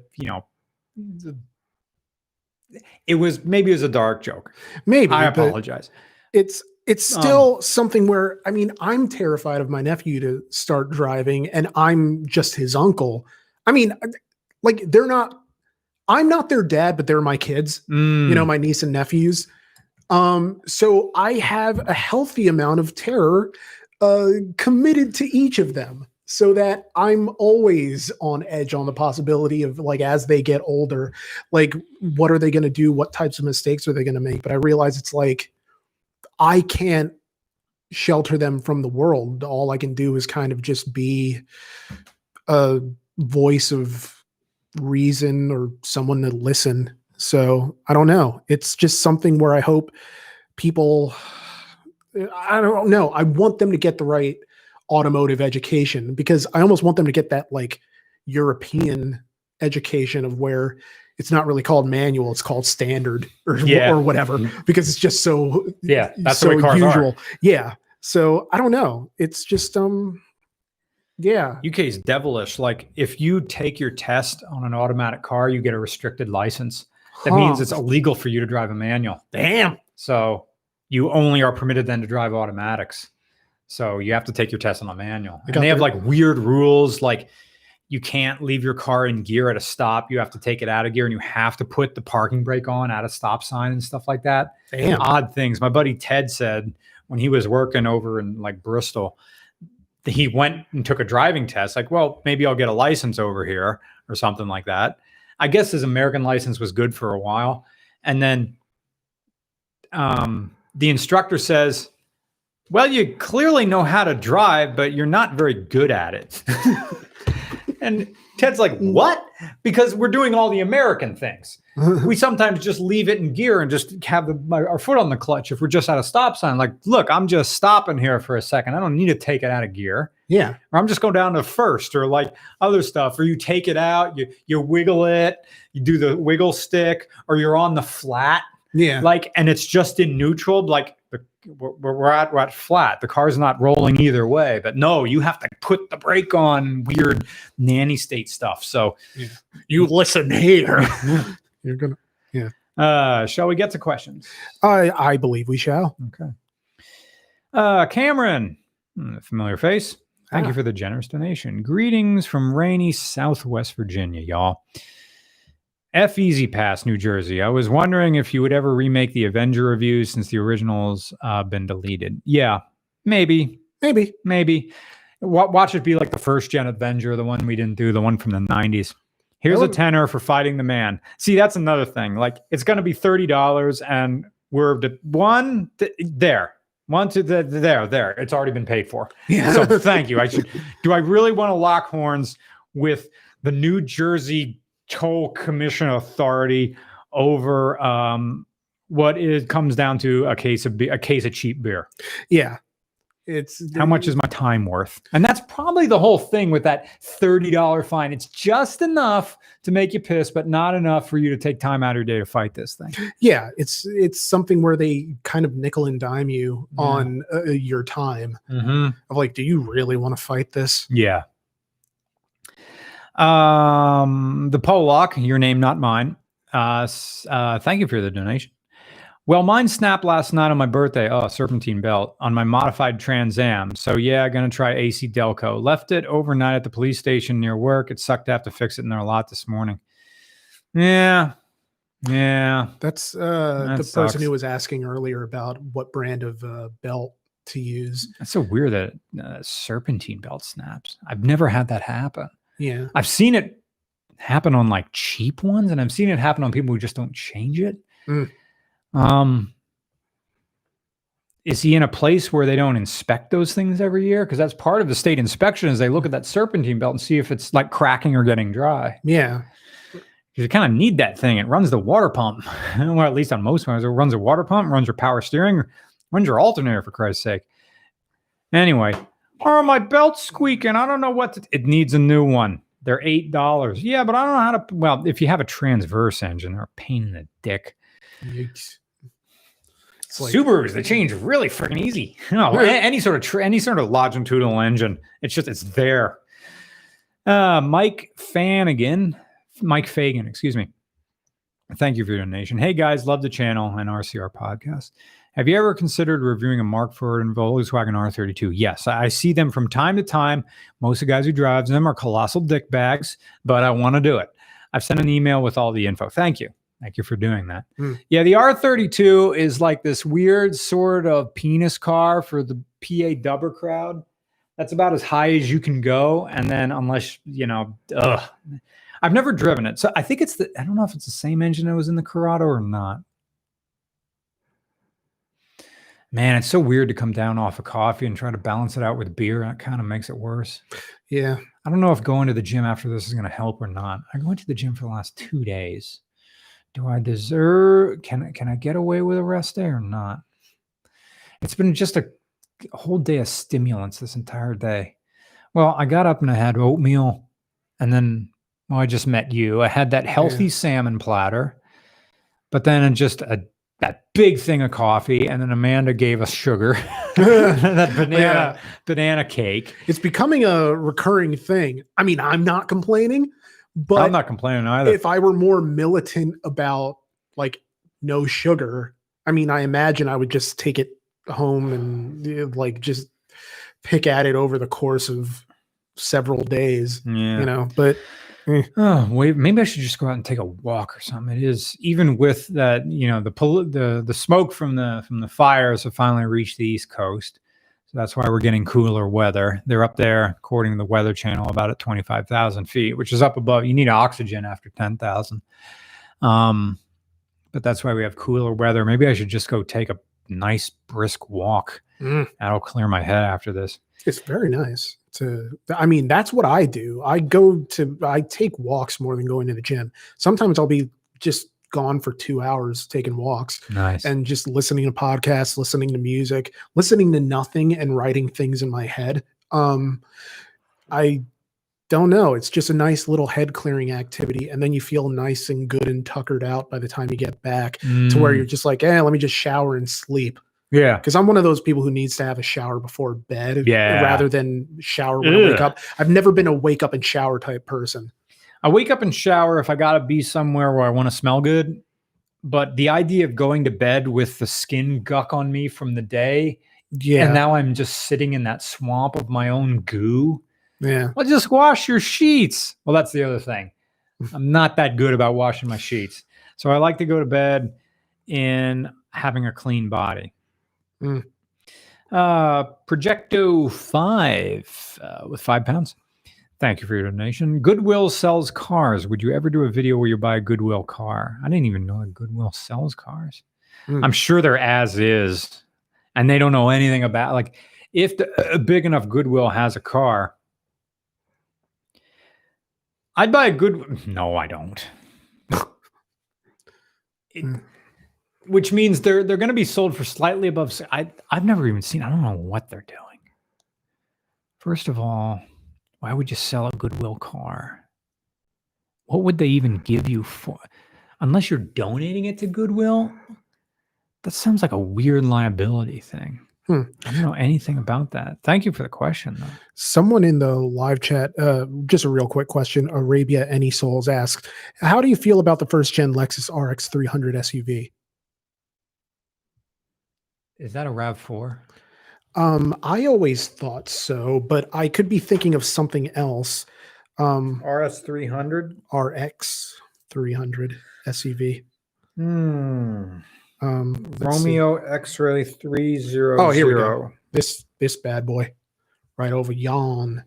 it was a dark joke. Maybe. I apologize. It's still something where, I'm terrified of my nephew to start driving, and I'm just his uncle. I'm not their dad, but they're my kids, my niece and nephews. So I have a healthy amount of terror committed to each of them, so that I'm always on edge on the possibility of, as they get older, what are they going to do? What types of mistakes are they going to make? But I realize it's I can't shelter them from the world. All I can do is kind of just be a voice of reason or someone to listen. So I don't know. It's just something where I hope people, I don't know. I want them to get the right automotive education, because I almost want them to get that European education of where it's not really called manual, it's called standard or whatever, because it's just so that's so the way cars usual. are. Yeah. So I don't know. It's just yeah. UK is devilish. Like if you take your test on an automatic car, you get a restricted license. That means it's illegal for you to drive a manual. Damn. So you only are permitted then to drive automatics. So you have to take your test on a manual. And they have like weird rules, like you can't leave your car in gear at a stop. You have to take it out of gear, and you have to put the parking brake on at a stop sign and stuff like that. Damn. Odd things. My buddy Ted said when he was working over in like Bristol, he went and took a driving test. Like, well, maybe I'll get a license over here or something like that. I guess his American license was good for a while. And then the instructor says, well, you clearly know how to drive, but you're not very good at it. And Ted's like, what? Because we're doing all the American things. We sometimes just leave it in gear and just have our foot on the clutch if we're just at a stop sign. Like, look, I'm just stopping here for a second. I don't need to take it out of gear. Yeah. Or I'm just going down to first, or like other stuff. Or you take it out, you wiggle it, you do the wiggle stick, or you're on the flat. Yeah. Like, and it's just in neutral. Like we're at flat. The car's not rolling either way. But no, you have to put the brake on. Weird nanny state stuff. So you listen here. You're gonna. Yeah. Shall we get to questions? I believe we shall. Okay. Cameron, familiar face. Thank you for the generous donation. Greetings from rainy Southwest Virginia, y'all. F Easy Pass, New Jersey. I was wondering if you would ever remake the Avenger reviews since the original's been deleted. Yeah, maybe. Watch it be like the first gen Avenger, the one we didn't do, the one from the 90s. Here's a tenner for fighting the man. See, that's another thing. Like, it's going to be $30, and we're there. It's already been paid for. Yeah. So thank you. Do I really want to lock horns with the New Jersey Toll Commission Authority over what it comes down to a case of cheap beer? Yeah. How much is my time worth? And that's probably the whole thing with that $30 fine. It's just enough to make you pissed, but not enough for you to take time out of your day to fight this thing. Yeah, it's something where they kind of nickel and dime you on your time. Of like, do you really want to fight this? Yeah. The Pollock, your name, not mine. Thank you for the donation. Well, mine snapped last night on my birthday. Oh, Serpentine belt on my modified Trans Am. So yeah, gonna try AC Delco. Left it overnight at the police station near work. It sucked to have to fix it in their lot this morning. Yeah. That's the sucks. person who was asking earlier about what brand of belt to use. It's so weird that Serpentine belt snaps. I've never had that happen. Yeah. I've seen it happen on like cheap ones, and I've seen it happen on people who just don't change it. Is he in a place where they don't inspect those things every year? Because that's part of the state inspection, is they look at that Serpentine belt and see if it's like cracking or getting dry. Yeah. You kind of need that thing. It runs the water pump. Well, at least on most ones, it runs a water pump, runs your power steering, runs your alternator, for Christ's sake. Anyway, my belt's squeaking. I don't know it needs a new one. They're $8. Yeah, but I don't know how to. Well, if you have a transverse engine, they're a pain in the dick. Yikes. Like, Subarus, they change really freaking easy. Any sort of longitudinal engine, it's there. Mike Fagan, excuse me. Thank you for your donation. Hey guys, love the channel and RCR podcast. Have you ever considered reviewing a Mark IV and Volkswagen R32? Yes, I see them from time to time. Most of the guys who drive them are colossal dick bags, but I want to do it. I've sent an email with all the info. Thank you. Thank you for doing that. Yeah, the R32 is like this weird sort of penis car for the PA dubber crowd. That's about as high as you can go. And then unless, I've never driven it. So I think I don't know if it's the same engine that was in the Corrado or not. Man, it's so weird to come down off of coffee and try to balance it out with beer. That kind of makes it worse. Yeah. I don't know if going to the gym after this is going to help or not. I went to the gym for the last 2 days. Do I deserve, can I get away with a rest day or not? It's been just a whole day of stimulants this entire day. Well, I got up and I had oatmeal. And then Well, I just met you. I had that healthy salmon platter, but then that big thing of coffee, and then Amanda gave us sugar. That banana cake. It's becoming a recurring thing. I mean, I'm not complaining, but I'm not complaining either. If I were more militant about like no sugar, I mean, I imagine I would just take it home and like just pick at it over the course of several days, but oh, wait, maybe I should just go out and take a walk or something. It is, even with that, the smoke from the fires have finally reached the East Coast. So that's why we're getting cooler weather. They're up there, according to the Weather Channel, about at 25,000 feet, which is up above. You need oxygen after 10,000. But that's why we have cooler weather. Maybe I should just go take a nice brisk walk. That'll clear my head after this. It's very nice. That's what I do. I take walks more than going to the gym. Sometimes I'll be just gone for 2 hours taking walks. Nice. And just listening to podcasts, listening to music, listening to nothing and writing things in my head. I don't know. It's just a nice little head clearing activity. And then you feel nice and good and tuckered out by the time you get back to where you're just like, let me just shower and sleep. Yeah. Because I'm one of those people who needs to have a shower before bed rather than shower when I wake up. I've never been a wake up and shower type person. I wake up and shower if I got to be somewhere where I want to smell good. But the idea of going to bed with the skin guck on me from the day, and now I'm just sitting in that swamp of my own goo. Yeah. Well, just wash your sheets. Well, that's the other thing. I'm not that good about washing my sheets. So I like to go to bed in having a clean body. Projecto 5 with 5 pounds. Thank you for your donation. Goodwill sells cars. Would you ever do a video where you buy a Goodwill car? I didn't even know that Goodwill sells cars. I'm sure they're as is, and they don't know anything about, like, if a big enough Goodwill has a car, I'd buy a good. No, I don't. Which means they're going to be sold for slightly above. I've never even seen. I don't know what they're doing. First of all, why would you sell a Goodwill car? What would they even give you for? Unless you're donating it to Goodwill, that sounds like a weird liability thing. I don't know anything about that. Thank you for the question, though. Someone in the live chat, just a real quick question. Arabia Any Souls asks, how do you feel about the first gen Lexus RX 300 SUV? Is that a RAV4? I always thought so, but I could be thinking of something else. RS 300? RX 300 SUV. Romeo X-Ray 300. Oh, here we go. This bad boy, right over yon.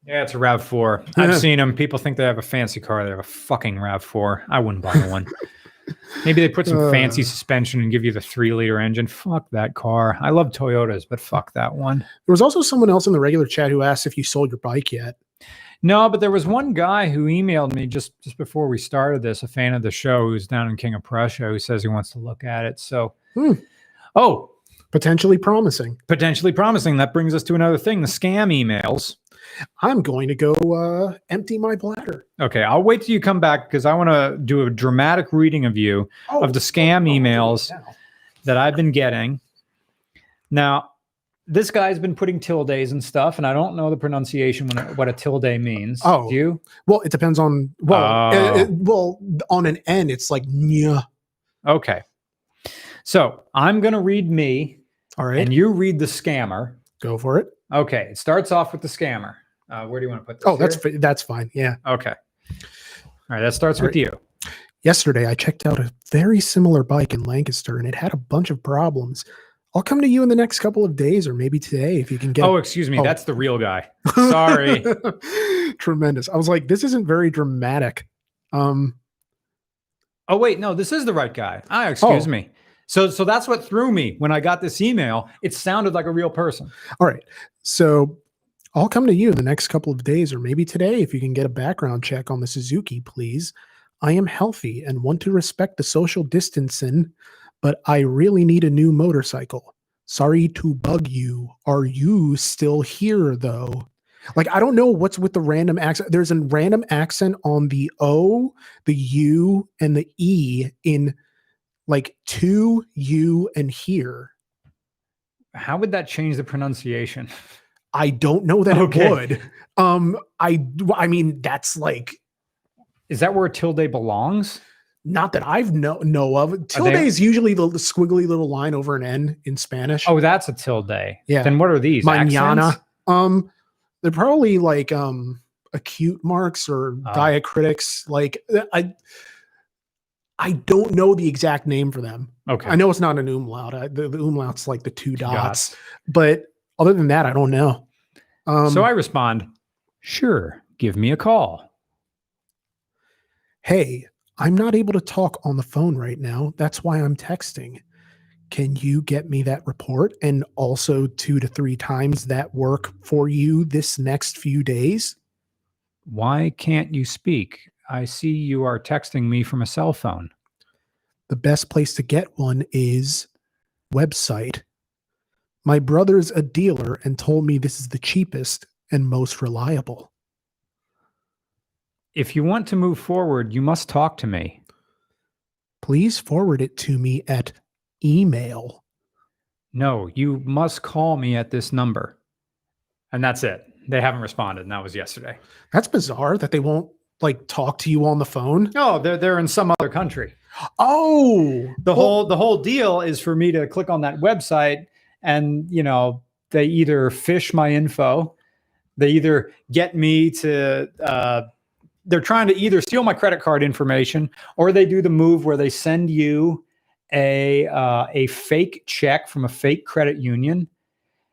Yeah, it's a RAV4. I've seen them. People think they have a fancy car. They have a fucking RAV4. I wouldn't buy one. Maybe they put some fancy suspension and give you the 3-liter engine. Fuck that car. I love Toyotas, but fuck that one. There was also someone else in the regular chat who asked if you sold your bike yet. No, but there was one guy who emailed me just before we started this, a fan of the show who's down in King of Prussia, who says he wants to look at it. So, potentially promising. Potentially promising. That brings us to another thing, the scam emails. I'm going to go empty my bladder. Okay, I'll wait till you come back because I want to do a dramatic reading of you of the scam emails that I've been getting. Now, this guy's been putting tildes and stuff, and I don't know the pronunciation what a tilde means. Oh, do you? Well, it depends on on an N, it's like nya. Okay, so I'm gonna read me. All right, and you read the scammer. Go for it. Okay, it starts off with the scammer. Where do you want to put this? Oh, that's fine. Yeah. Okay. All right, that starts with you. Yesterday, I checked out a very similar bike in Lancaster, and it had a bunch of problems. I'll come to you in the next couple of days, or maybe today if you can get. Oh, excuse me, that's the real guy. Sorry. Tremendous. I was like, this isn't very dramatic. Oh wait, no, this is the right guy. Excuse me. So that's what threw me when I got this email. It sounded like a real person. All right. So I'll come to you in the next couple of days, or maybe today if you can get a background check on the Suzuki, please. I am healthy and want to respect the social distancing, but I really need a new motorcycle. Sorry to bug you. Are you still here, though? Like, I don't know what's with the random accent. There's a random accent on the O, the U, and the E in like to, you, and here. How would that change the pronunciation? I don't know that Okay. it would. I mean, that's like, Is that where tilde belongs? not that I've know of. Tilde is usually the squiggly little line over an N in Spanish. Oh, that's a tilde. Yeah. Then what are these? Mañana. Accents? They're probably like acute marks or diacritics. Like I don't know the exact name for them. Okay. I know it's not an umlaut. The umlaut's like the two dots. But other than that, I don't know. So I respond, sure, give me a call. Hey, I'm not able to talk on the phone right now. That's why I'm texting. Can you get me that report and also 2 to 3 times that work for you this next few days? Why can't you speak? I see you are texting me from a cell phone. The best place to get one is website. My brother's a dealer and told me this is the cheapest and most reliable. If you want to move forward, you must talk to me. Please forward it to me at email. No, you must call me at this number. And that's it. They haven't responded, and that was yesterday. That's bizarre that they won't like talk to you on the phone. No, they're in some other country. Oh, the whole deal is for me to click on that website, and they either phish my info, they either get me to they're trying to either steal my credit card information, or they do the move where they send you a fake check from a fake credit union,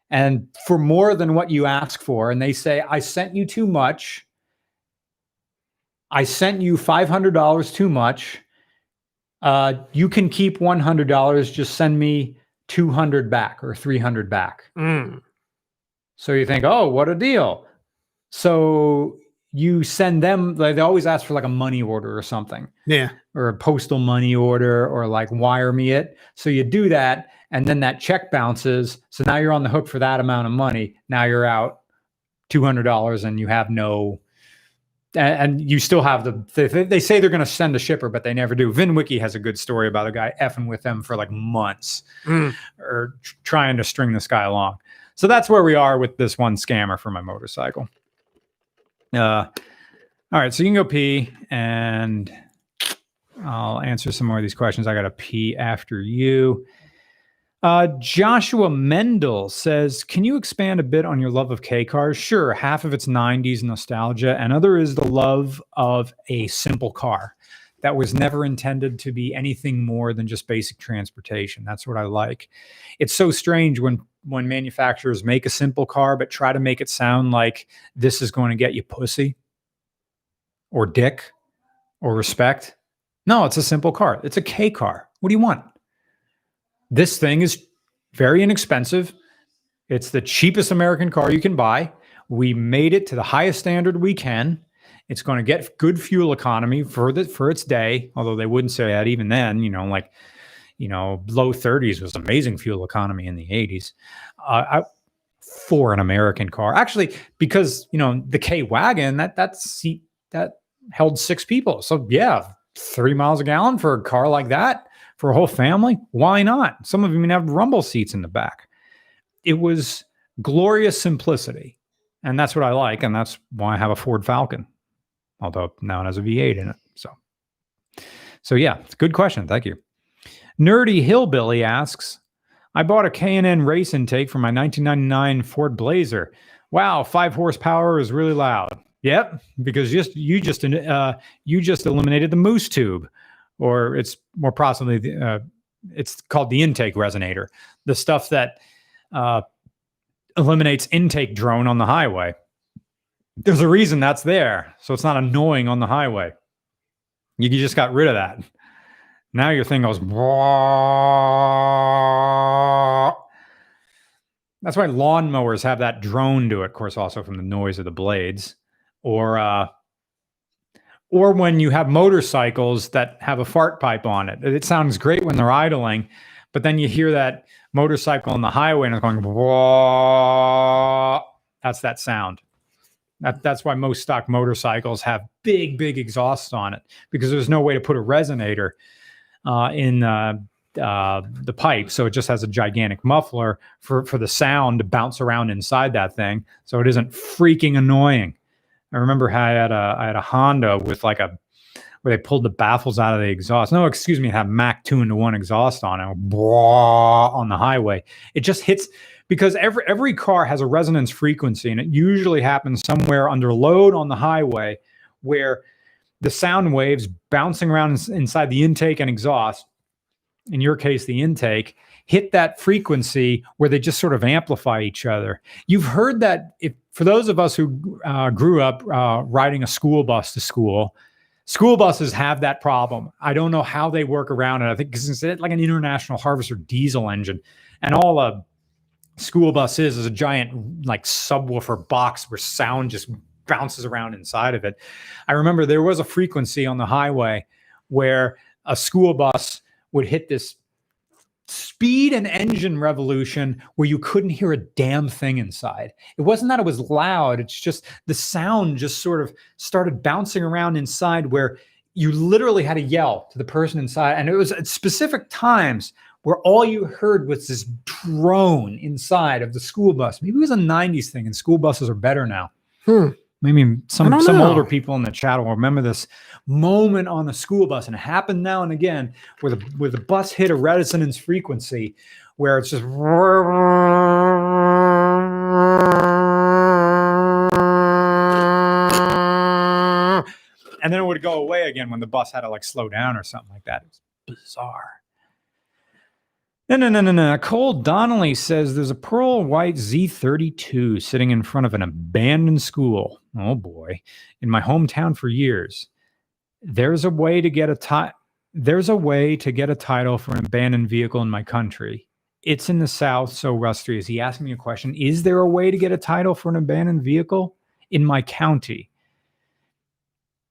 and for more than what you ask for, and they say, I sent you too much. I sent you $500 too much. You can keep $100. Just send me $200 back or $300 back. So you think, oh, what a deal. So you send them, like, they always ask for like a money order or something. Yeah. Or a postal money order, or like wire me it. So you do that, and then that check bounces. So now you're on the hook for that amount of money. Now you're out $200, and you have no, and you still have they say they're going to send a shipper, but they never do. VinWiki has a good story about a guy effing with them for like months or trying to string this guy along. So that's where we are with this one scammer for my motorcycle. All right, so you can go pee, and I'll answer some more of these questions. I got to pee after you. Joshua Mendel says, can you expand a bit on your love of K cars? Sure. Half of it's 90s nostalgia, and other is the love of a simple car that was never intended to be anything more than just basic transportation. That's what I like. It's so strange when manufacturers make a simple car, but try to make it sound like this is going to get you pussy or dick or respect. No, it's a simple car. It's a K car. What do you want? This thing is very inexpensive. It's the cheapest American car you can buy. We made it to the highest standard we can. It's going to get good fuel economy for its day, although they wouldn't say that even then. Low 30s was amazing fuel economy in the 80s for an American car. Actually, because the K wagon that seat that held 6 people. So yeah, 30 miles a gallon for a car like that. For a whole family, why not? Some of them even have rumble seats in the back. It was glorious simplicity, and that's what I like, and that's why I have a Ford Falcon, although now it has a V8 in it. So yeah, it's a good question. Thank you. Nerdy Hillbilly asks, I bought a K&N race intake for my 1999 Ford Blazer. Wow, 5 horsepower is really loud. Yep, because you just eliminated the moose tube. Or it's more possibly, it's called the intake resonator, the stuff that eliminates intake drone on the highway. There's a reason that's there, so it's not annoying on the highway. You just got rid of that. Now your thing goes. That's why lawnmowers have that drone do it, of course, also from the noise of the blades. Or when you have motorcycles that have a fart pipe on it. It sounds great when they're idling, but then you hear that motorcycle on the highway and it's going, whoa. That's that sound. That's why most stock motorcycles have big exhausts on it, because there's no way to put a resonator in the pipe. So it just has a gigantic muffler for the sound to bounce around inside that thing. So it isn't freaking annoying. I remember how I had a Honda with like where they pulled the baffles out of the exhaust. No, excuse me, it had Mach 2-in-1 exhaust on it, on the highway. It just hits, because every car has a resonance frequency, and it usually happens somewhere under load on the highway where the sound waves bouncing around inside the intake and exhaust, in your case, the intake, hit that frequency where they just sort of amplify each other. You've heard that for those of us who grew up riding a school bus to school, school buses have that problem. I don't know how they work around it. I think because it's like an International Harvester diesel engine, and all a school bus is a giant like subwoofer box where sound just bounces around inside of it. I remember there was a frequency on the highway where a school bus would hit this speed and engine revolution where you couldn't hear a damn thing inside. It wasn't that it was loud. It's just the sound just sort of started bouncing around inside where you literally had to yell to the person inside. And it was at specific times where all you heard was this drone inside of the school bus. Maybe it was a 90s thing, and school buses are better now. Maybe some older people in the chat will remember this moment on the school bus, and it happened now and again where the bus hit a resonance frequency where it's just, and then it would go away again when the bus had to like slow down or something like that. It was bizarre. No. Cole Donnelly says there's a pearl white Z32 sitting in front of an abandoned school. Oh boy, in my hometown for years. There's a way to get a title for an abandoned vehicle in my country. It's in the South, so Rusty, is he asking me a question? Is there a way to get a title for an abandoned vehicle in my county?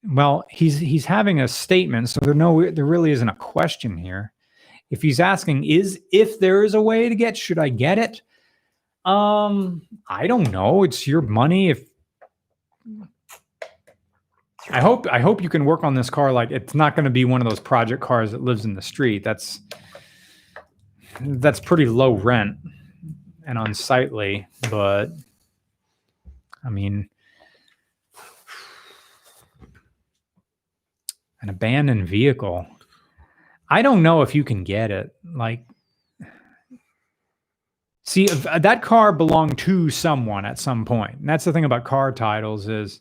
Well, he's having a statement, so there really isn't a question here. If he's asking if there is a way to get, should I get it? I don't know. It's your money. I hope you can work on this car. Like, it's not going to be one of those project cars that lives in the street. That's pretty low rent and unsightly, but I mean, an abandoned vehicle. I don't know if you can get it. Like, see, that car belonged to someone at some point. And that's the thing about car titles is,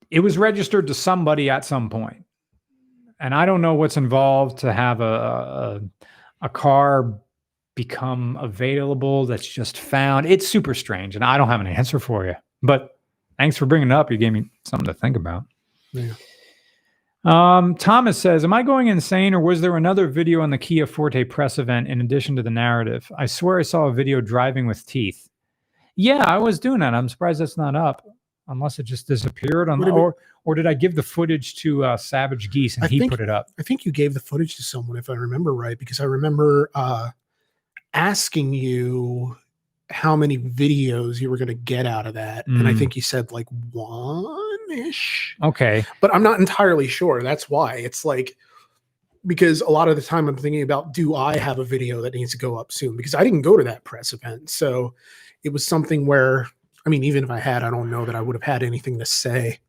it was registered to somebody at some point. And I don't know what's involved to have a car become available that's just found. It's super strange, and I don't have an answer for you. But thanks for bringing it up. You gave me something to think about. Yeah. Thomas says, am I going insane, or was there another video on the Kia Forte press event in addition to the narrative? I swear I saw a video driving with teeth. Yeah, I was doing that. I'm surprised that's not up, unless it just disappeared. Or did I give the footage to Savage Geese and he put it up? I think you gave the footage to someone, if I remember right, because I remember asking you how many videos you were going to get out of that. And I think you said like one-ish. Okay. But I'm not entirely sure. That's why. It's like, because a lot of the time I'm thinking about, do I have a video that needs to go up soon? Because I didn't go to that press event. So it was something where, I mean, even if I had, I don't know that I would have had anything to say.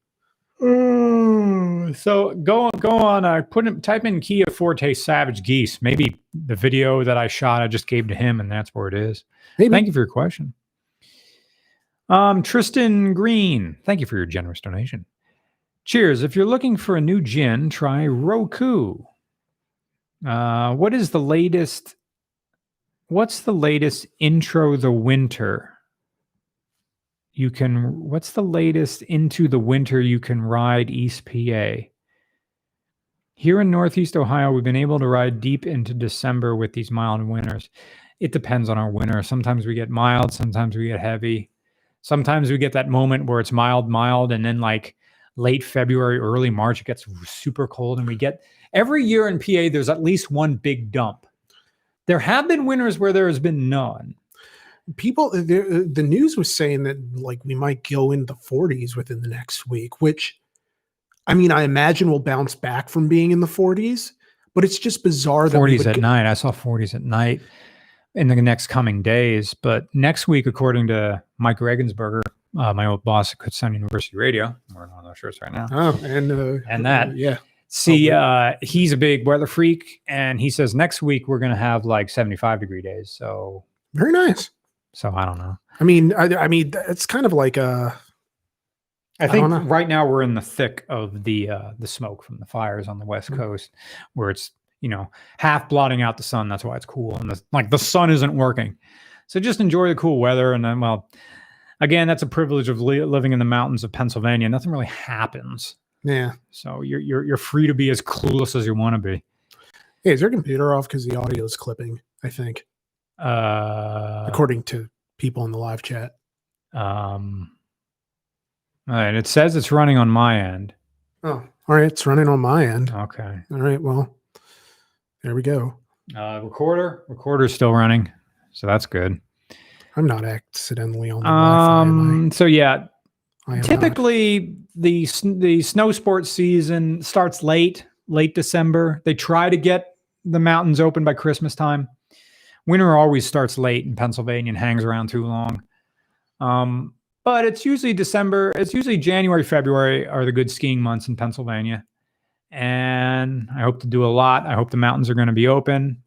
So go on, type in Kia Forte Savage Geese. Maybe the video that I shot, I just gave to him, and that's where it is. Maybe. Thank you for your question. Tristan Green, thank you for your generous donation. Cheers. If you're looking for a new gin, try Roku. What's the latest intro the winter? What's the latest into the winter you can ride East PA? Here in Northeast Ohio, we've been able to ride deep into December with these mild winters. It depends on our winter. Sometimes we get mild, sometimes we get heavy. Sometimes we get that moment where it's mild, and then like late February, early March, it gets super cold, and we get, every year in PA, there's at least one big dump. There have been winters where there has been none. people, the news was saying that like we might go into the 40s within the next week, which I mean, I imagine we'll bounce back from being in the 40s, but it's just bizarre that 40s at night. I saw 40s at night in the next coming days. But next week, according to Mike Regensberger, my old boss at Kutztown University Radio, I'm wearing one of those shirts right now. Oh, and that, yeah. See, he's a big weather freak, and he says next week we're going to have like 75-degree days. So very nice. So I don't know. I mean, it's kind of like I think right now we're in the thick of the smoke from the fires on the West Coast, where it's, you know, half blotting out the sun. That's why it's cool, and the sun isn't working. So just enjoy the cool weather, and then, well, again, that's a privilege of living in the mountains of Pennsylvania. Nothing really happens. Yeah. So you're free to be as clueless as you want to be. Hey, is your computer off because the audio is clipping? I think, according to people in the live chat. All right, it says it's running on my end. Oh, all right, it's running on my end. Okay. All right, well, there we go. Recorder's still running, so that's good. I'm not accidentally on the Wi-Fi, am I? So yeah, typically the snow sports season starts late December. They try to get the mountains open by Christmas time. Winter always starts late in Pennsylvania and hangs around too long. But it's usually December. It's usually January, February are the good skiing months in Pennsylvania. And I hope to do a lot. I hope the mountains are going to be open.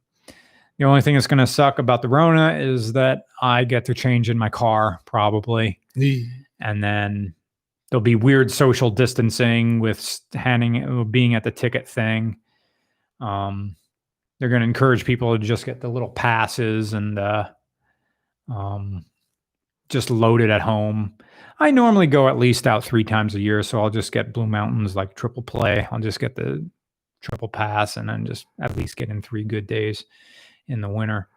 The only thing that's going to suck about the Rona is that I get to change in my car probably. And then there'll be weird social distancing with being at the ticket thing. They're going to encourage people to just get the little passes and just load it at home. I normally go at least out 3 times a year, so I'll just get Blue Mountains like triple play. I'll just get the triple pass and then just at least get in 3 good days in the winter.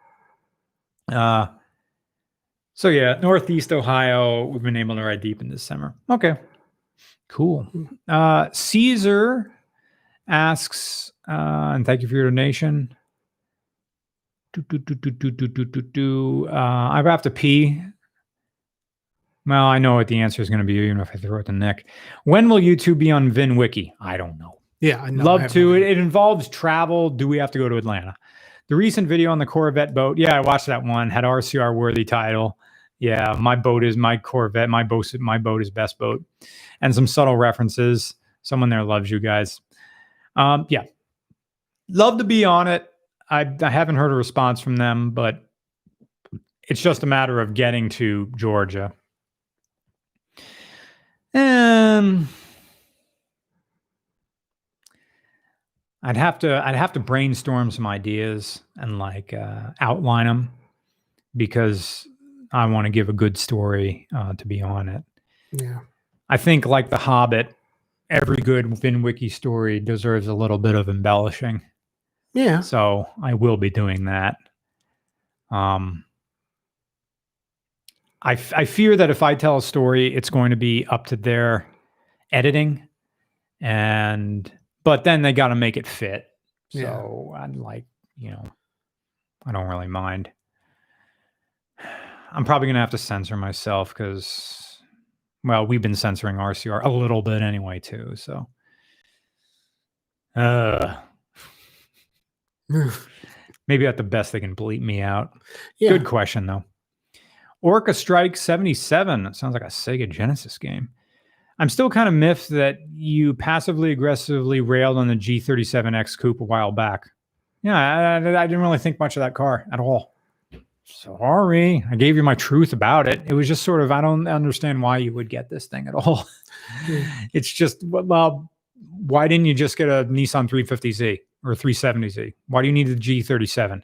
So yeah, Northeast Ohio, we've been able to ride deep in this summer. Okay, cool. Caesar asks, and thank you for your donation. I have to pee. Well, I know what the answer is going to be, even if I throw it to Nick. When will you two be on VinWiki? I don't know. Yeah, I know. Love to. It involves travel. Do we have to go to Atlanta? The recent video on the Corvette boat. Yeah, I watched that one. Had RCR worthy title. Yeah, my boat is my Corvette. My boat is best boat. And some subtle references. Someone there loves you guys. Yeah. Love to be on it. I haven't heard a response from them, but it's just a matter of getting to Georgia. I'd have to brainstorm some ideas and like outline them because I want to give a good story to be on it. Yeah, I think like The Hobbit, every good VinWiki story deserves a little bit of embellishing. Yeah. So I will be doing that. I fear that if I tell a story, it's going to be up to their editing, but then they got to make it fit. So I'd like, I don't really mind. I'm probably going to have to censor myself because, well, we've been censoring RCR a little bit anyway too. So, maybe at the best they can bleep me out. Yeah. Good question though. Orca Strike 77. That sounds like a Sega Genesis game. I'm still kind of miffed that you passively aggressively railed on the G37X Coupe a while back. Yeah, I didn't really think much of that car at all. Sorry. I gave you my truth about it. It was just sort of, I don't understand why you would get this thing at all. It's just, well, why didn't you just get a Nissan 350Z or 370Z? Why do you need the G37?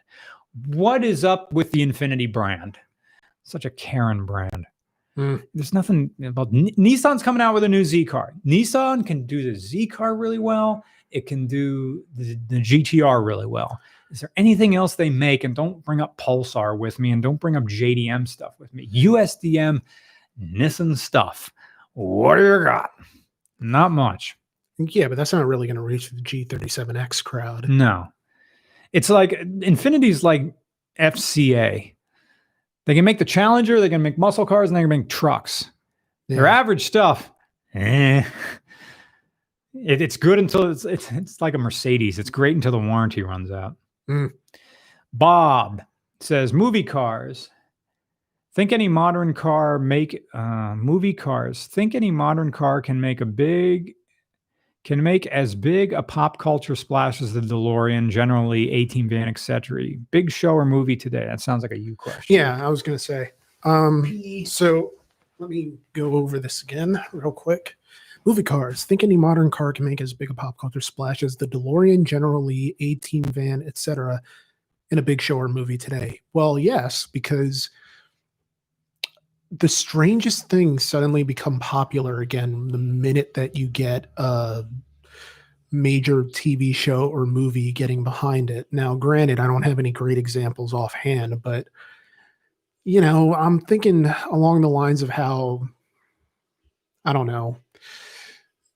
What is up with the Infiniti brand? Such a Karen brand. There's nothing about Nissan's coming out with a new Z car. Nissan can do the Z car really well. It can do the GTR really well. Is there anything else they make? And don't bring up Pulsar with me and don't bring up JDM stuff with me. USDM, Nissan stuff. What do you got? Not much. Yeah, but that's not really going to reach the G37X crowd. No. It's like Infiniti's like FCA. They can make the Challenger, they can make muscle cars, and they can make trucks. Their average stuff, it's good until it's like a Mercedes. It's great until the warranty runs out. Bob says, movie cars. Think any modern car make movie cars. Think any modern car can make as big a pop culture splash as the DeLorean, generally 18 van, etc. Big show or movie today? That sounds like a you question. Yeah, I was going to say. So let me go over this again real quick. Movie cars. Think any modern car can make as big a pop culture splash as the DeLorean, generally 18 van, etc. in a big show or movie today? Well, yes, because the strangest things suddenly become popular again the minute that you get a major TV show or movie getting behind it. Now, granted, I don't have any great examples offhand, but I'm thinking along the lines of how, I don't know,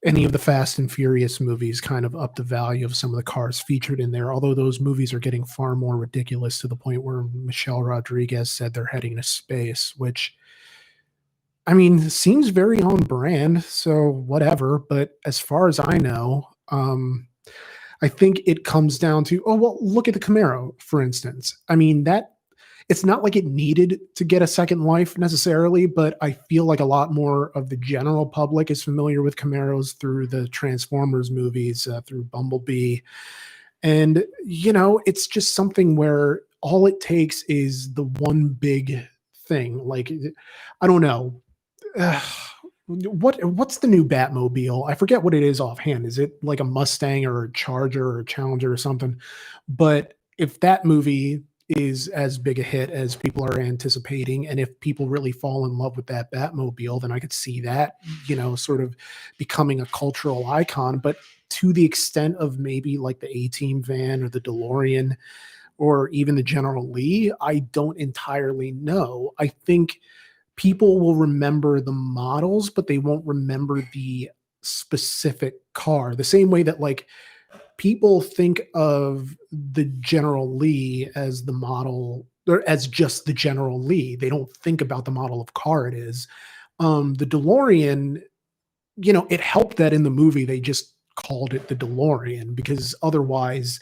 any of the Fast and Furious movies kind of up the value of some of the cars featured in there, although those movies are getting far more ridiculous to the point where Michelle Rodriguez said they're heading to space, which, I mean, seems very on brand, so whatever. But as far as I know, I think it comes down to, look at the Camaro, for instance. I mean, it's not like it needed to get a second life necessarily, but I feel like a lot more of the general public is familiar with Camaros through the Transformers movies, through Bumblebee. And, it's just something where all it takes is the one big thing. Like, I don't know. What's the new Batmobile? I forget what it is offhand. Is it like a Mustang or a Charger or a Challenger or something? But if that movie is as big a hit as people are anticipating, and if people really fall in love with that Batmobile, then I could see that, sort of becoming a cultural icon. But to the extent of maybe like the A-Team van or the DeLorean or even the General Lee, I don't entirely know. I think people will remember the models, but they won't remember the specific car. The same way that like people think of the General Lee as the model, or as just the General Lee. They don't think about the model of car it is. The DeLorean, it helped that in the movie they just called it the DeLorean, because otherwise,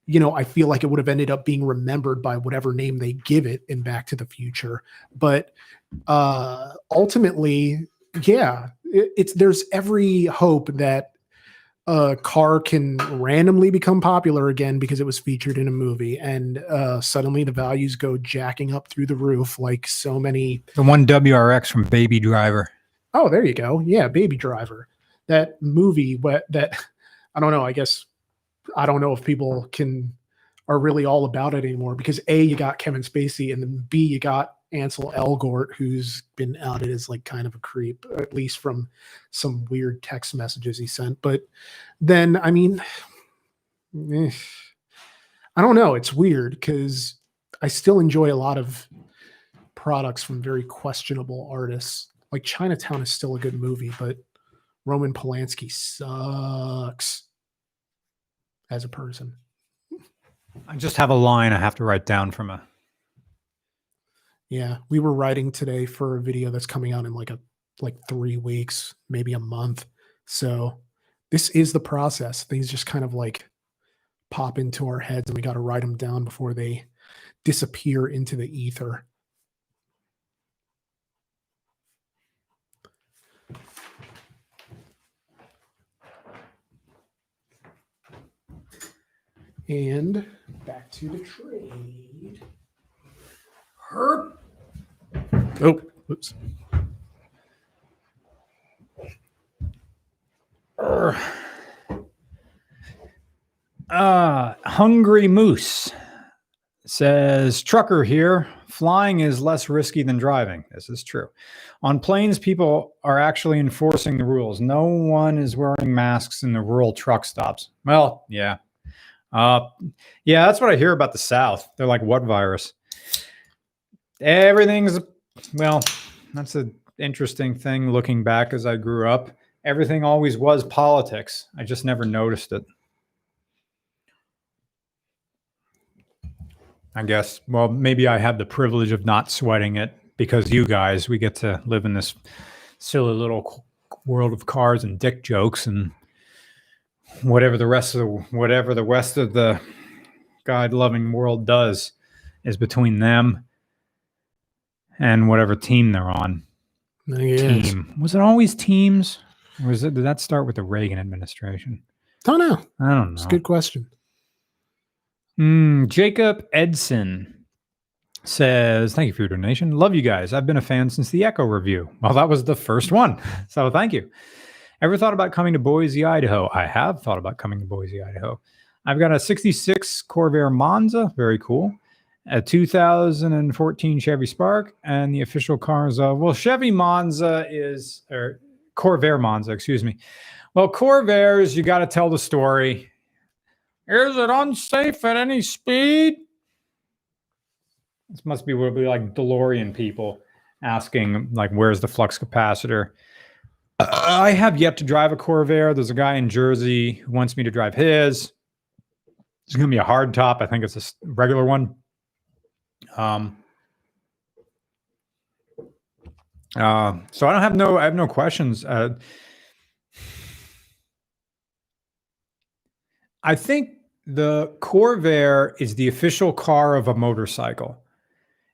I feel like it would have ended up being remembered by whatever name they give it in Back to the Future. But ultimately, yeah, there's every hope that a car can randomly become popular again because it was featured in a movie, and suddenly the values go jacking up through the roof like so many. The one WRX from Baby Driver. Oh, there you go. Yeah, Baby Driver. That movie, that I don't know. I guess I don't know if people are really all about it anymore, because A, you got Kevin Spacey, and then B, you got Ansel Elgort, who's been outed as like kind of a creep, at least from some weird text messages he sent. But then, I mean, I don't know. It's weird because I still enjoy a lot of products from very questionable artists. Like Chinatown is still a good movie, but Roman Polanski sucks as a person. I just have a line I have to write down from a. Yeah, we were writing today for a video that's coming out in like 3 weeks, maybe a month. So this is the process. Things just kind of like pop into our heads, and we got to write them down before they disappear into the ether. And back to the trade. Herp. Oh, oops. Hungry Moose says, trucker here. Flying is less risky than driving. This is true. On planes, people are actually enforcing the rules. No one is wearing masks in the rural truck stops. Well, yeah. Yeah, that's what I hear about the South. They're like, what virus? Everything's, well, that's an interesting thing looking back as I grew up. Everything always was politics. I just never noticed it. I guess. Well, maybe I have the privilege of not sweating it because you guys, we get to live in this silly little world of cars and dick jokes and whatever the rest of the God-loving world does is between them and whatever team they're on. Yes. Team. Was it always teams? Or did that start with the Reagan administration? Don't know. I don't know. It's a good question. Jacob Edson says, thank you for your donation. Love you guys. I've been a fan since the Echo review. Well, that was the first one. So thank you. Ever thought about coming to Boise, Idaho? I have thought about coming to Boise, Idaho. I've got a 66 Corvair Monza. Very cool. A 2014 Chevy Spark. And the official cars of, well, Chevy Monza is, or Corvair Monza, excuse me. Well, Corvairs, you got to tell the story. Is it unsafe at any speed? This must be what would be like DeLorean people asking, like, where's the flux capacitor? I have yet to drive a Corvair. There's a guy in Jersey who wants me to drive his. It's going to be a hard top. I think it's a regular one. So I have no questions. I think the Corvair is the official car of a motorcycle.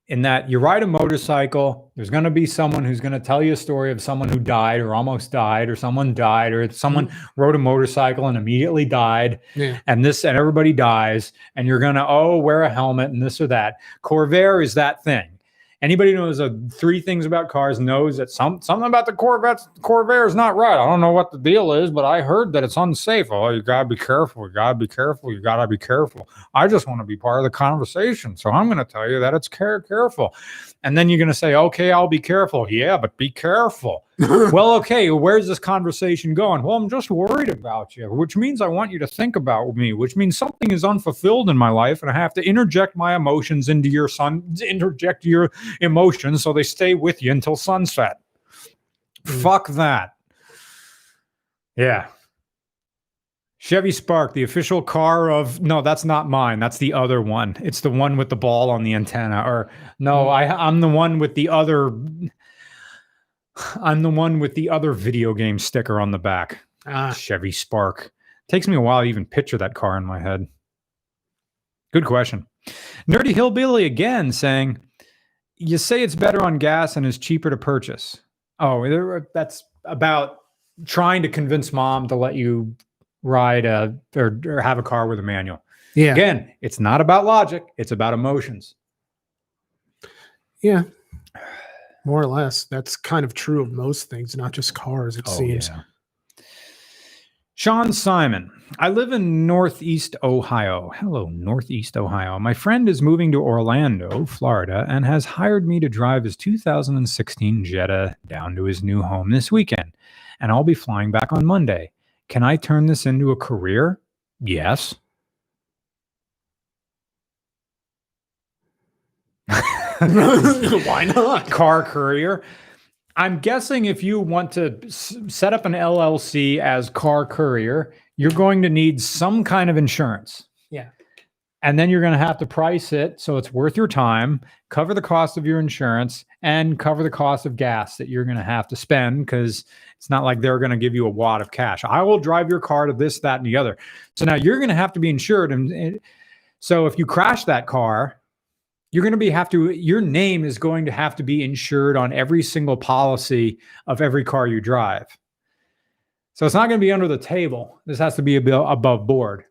In that you ride a motorcycle, there's going to be someone who's going to tell you a story of someone who died or almost died, or someone died, or someone rode a motorcycle and immediately died. Yeah. And everybody dies, and you're going to, wear a helmet and this or that. Corvair is that thing. Anybody who knows 3 things about cars knows that something about the Corvair is not right. I don't know what the deal is, but I heard that it's unsafe. Oh, you gotta be careful. You gotta be careful. You gotta be careful. I just want to be part of the conversation, so I'm going to tell you that it's careful. And then you're going to say, okay, I'll be careful. Yeah, but be careful. Well, okay, where's this conversation going? Well, I'm just worried about you, which means I want you to think about me, which means something is unfulfilled in my life, and I have to interject my emotions into interject your emotions so they stay with you until sunset. Fuck that. Yeah. Chevy Spark, the official car of, no, that's not mine. That's the other one. It's the one with the ball on the antenna. Or no, I'm the one with the other. I'm the one with the other video game sticker on the back. Chevy Spark. Takes me a while to even picture that car in my head. Good question. Nerdy Hillbilly again saying, you say it's better on gas and is cheaper to purchase. Oh, that's about trying to convince mom to let you ride or have a car with a manual. Yeah. Again, it's not about logic. It's about emotions. Yeah. More or less. That's kind of true of most things, not just cars, it seems. Yeah. Sean Simon. I live in Northeast Ohio. Hello, Northeast Ohio. My friend is moving to Orlando, Florida, and has hired me to drive his 2016 Jetta down to his new home this weekend. And I'll be flying back on Monday. Can I turn this into a career? Yes. Why not? Car career. I'm guessing if you want to set up an LLC as car courier, you're going to need some kind of insurance. Yeah. And then you're going to have to price it so it's worth your time, cover the cost of your insurance, and cover the cost of gas that you're going to have to spend, because it's not like they're going to give you a wad of cash. I will drive your car to this, that, and the other. So now you're going to have to be insured. And so if you crash that car, you're going to your name is going to have to be insured on every single policy of every car you drive. So it's not going to be under the table. This has to be above board.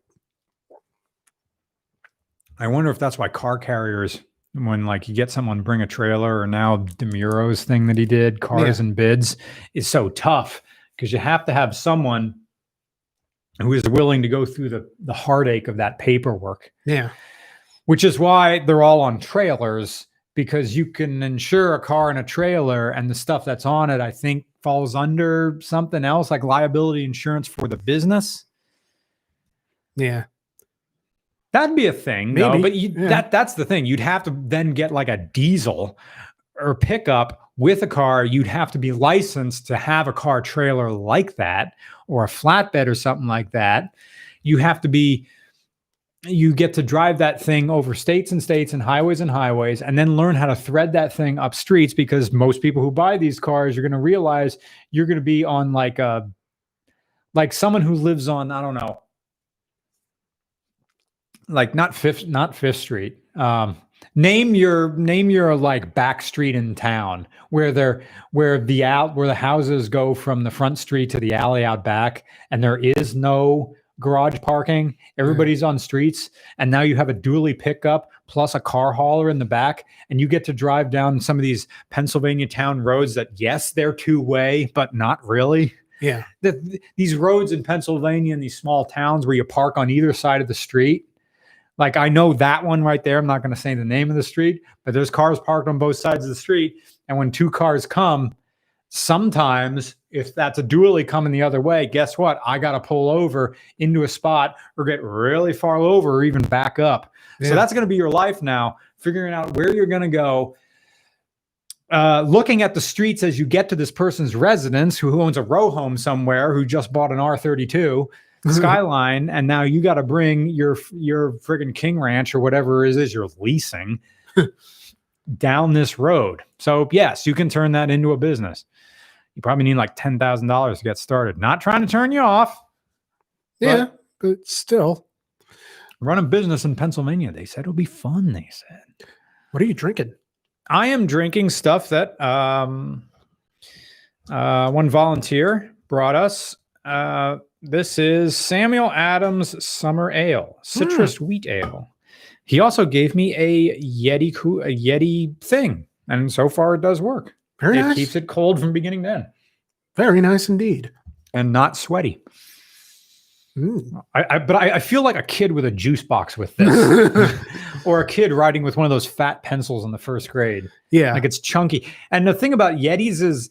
I wonder if that's why car carriers, when like you get someone bring a trailer, or now DeMuro's thing that he did, Cars and Bids, is so tough, because you have to have someone who is willing to go through the heartache of that paperwork. Yeah. Which is why they're all on trailers, because you can insure a car in a trailer, and the stuff that's on it, I think, falls under something else, like liability insurance for the business. Yeah. That'd be a thing. Maybe. No, but that's the thing. You'd have to then get like a diesel or pickup with a car. You'd have to be licensed to have a car trailer like that, or a flatbed or something like that. You have to be you get to drive that thing over states and states and highways, and then learn how to thread that thing up streets, because most people who buy these cars, you're going to realize you're going to be on like someone who lives on, I don't know, like not Fifth Street. Name your like back street in town where the houses go from the front street to the alley out back, and there is no garage parking. Everybody's on streets, and now you have a dually pickup plus a car hauler in the back, and you get to drive down some of these Pennsylvania town roads that, yes, they're two-way, but not really. Yeah. These roads in Pennsylvania in these small towns where you park on either side of the street. Like, I know that one right there. I'm not going to say the name of the street, but there's cars parked on both sides of the street. And when two cars come, sometimes if that's a dually coming the other way, guess what? I got to pull over into a spot or get really far over or even back up. Yeah. So that's going to be your life now, figuring out where you're going to go, looking at the streets as you get to this person's residence who owns a row home somewhere, who just bought an R32 Skyline, and now you got to bring your friggin' King Ranch or whatever it is you're leasing down this road. So yes, you can turn that into a business. You probably need like $10,000 to get started. Not trying to turn you off. Yeah, but still. Run a business in Pennsylvania. They said it'll be fun, they said. What are you drinking? I am drinking stuff that one volunteer brought us. This is Samuel Adams Summer Ale, citrus wheat ale. He also gave me a Yeti thing, and so far it does work. Very nice. It keeps it cold from beginning to end. Very nice indeed. And not sweaty. But I feel like a kid with a juice box with this, or a kid riding with one of those fat pencils in the first grade. Yeah, like it's chunky. And the thing about Yetis is,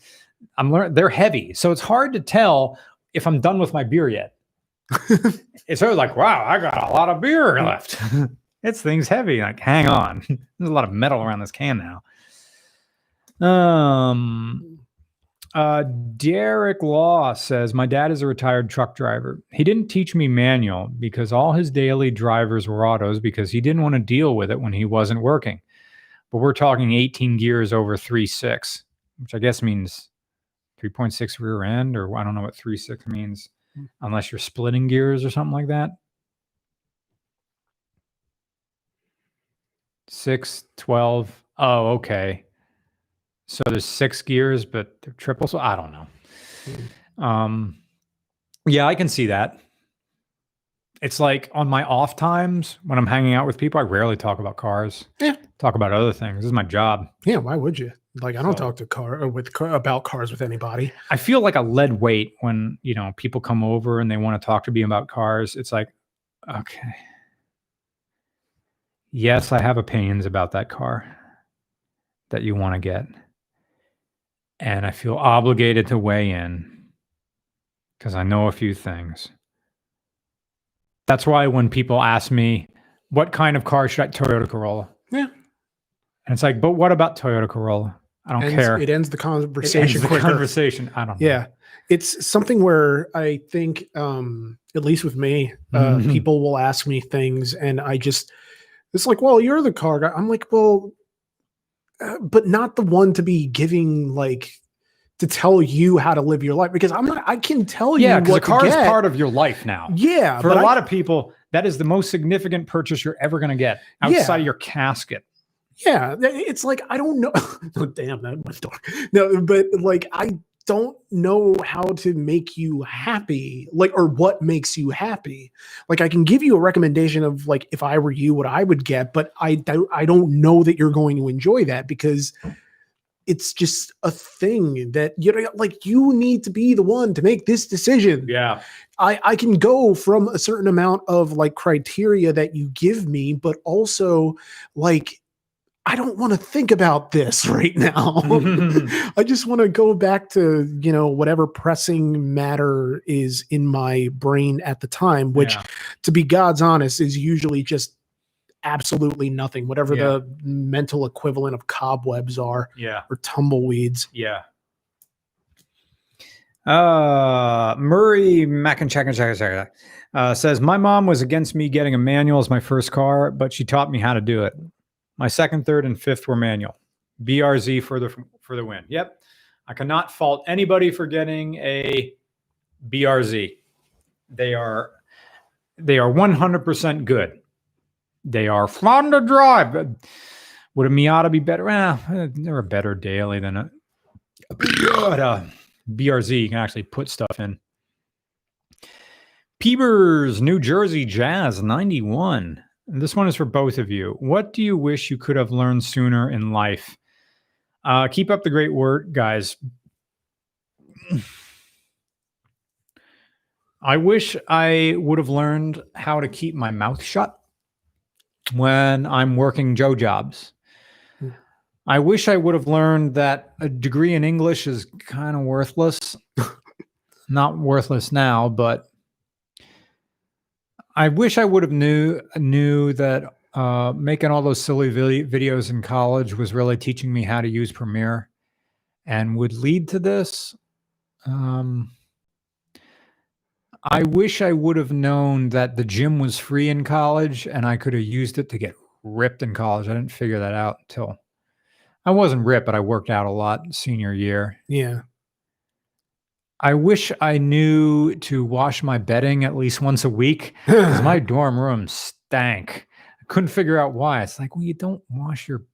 they're heavy, so it's hard to tell if I'm done with my beer yet. It's sort of like, wow, I got a lot of beer left. This thing's heavy. Like, hang on. There's a lot of metal around this can now. Derek Law says, my dad is a retired truck driver. He didn't teach me manual because all his daily drivers were autos because he didn't want to deal with it when he wasn't working. But we're talking 18 gears over 3.6, which I guess means 3.6 rear end, or I don't know what 3.6 means, unless you're splitting gears or something like that. 6, 12. Oh, okay. So there's 6 gears, but they're triple. So I don't know. Yeah, I can see that. It's like on my off times when I'm hanging out with people, I rarely talk about cars. Yeah. Talk about other things. This is my job. Yeah. Why would you? Like, I don't talk to about cars with anybody. I feel like a lead weight when, people come over and they want to talk to me about cars. It's like, okay. Yes, I have opinions about that car that you want to get. And I feel obligated to weigh in because I know a few things. That's why when people ask me, what kind of car should I, Toyota Corolla? Yeah. And it's like, but what about Toyota Corolla? I don't care. It ends the conversation quicker. I don't know. Yeah. It's something where I think, at least with me, people will ask me things and it's like, well, you're the car guy. I'm like, well, but not the one to be giving to tell you how to live your life, because I can tell you what the car is get. part of your life now. Yeah. For a lot of people, that is the most significant purchase you're ever going to get outside of your casket. Yeah. It's like, I don't know. Oh, damn, that went dark. No, but I don't know how to make you happy, or what makes you happy. I can give you a recommendation of if I were you, what I would get, but I don't know that you're going to enjoy that, because it's just a thing that you need to be the one to make this decision. Yeah. I can go from a certain amount of criteria that you give me, but also I don't want to think about this right now. I just want to go back to, whatever pressing matter is in my brain at the time, which to be God's honest is usually just absolutely nothing, whatever the mental equivalent of cobwebs are, or tumbleweeds. Yeah. Murray Mackencheck says, my mom was against me getting a manual as my first car, but she taught me how to do it. My second, third, and fifth were manual. BRZ for the win. Yep. I cannot fault anybody for getting a BRZ. They are 100% good. They are fun to drive. Would a Miata be better? They're a better daily than a BRZ. You can actually put stuff in. Peebers, New Jersey Jazz 91. And this one is for both of you. What do you wish you could have learned sooner in life? Keep up the great work, guys. I wish I would have learned how to keep my mouth shut when I'm working Joe jobs. I wish I would have learned that a degree in English is kind of worthless. Not worthless now, but I wish I would have knew that making all those silly videos in college was really teaching me how to use Premiere and would lead to this. I wish I would have known that the gym was free in college and I could have used it to get ripped in college. I didn't figure that out until I wasn't ripped, but I worked out a lot senior year. Yeah. I wish I knew to wash my bedding at least once a week because my dorm room stank. I couldn't figure out why. It's like, well, you don't wash your...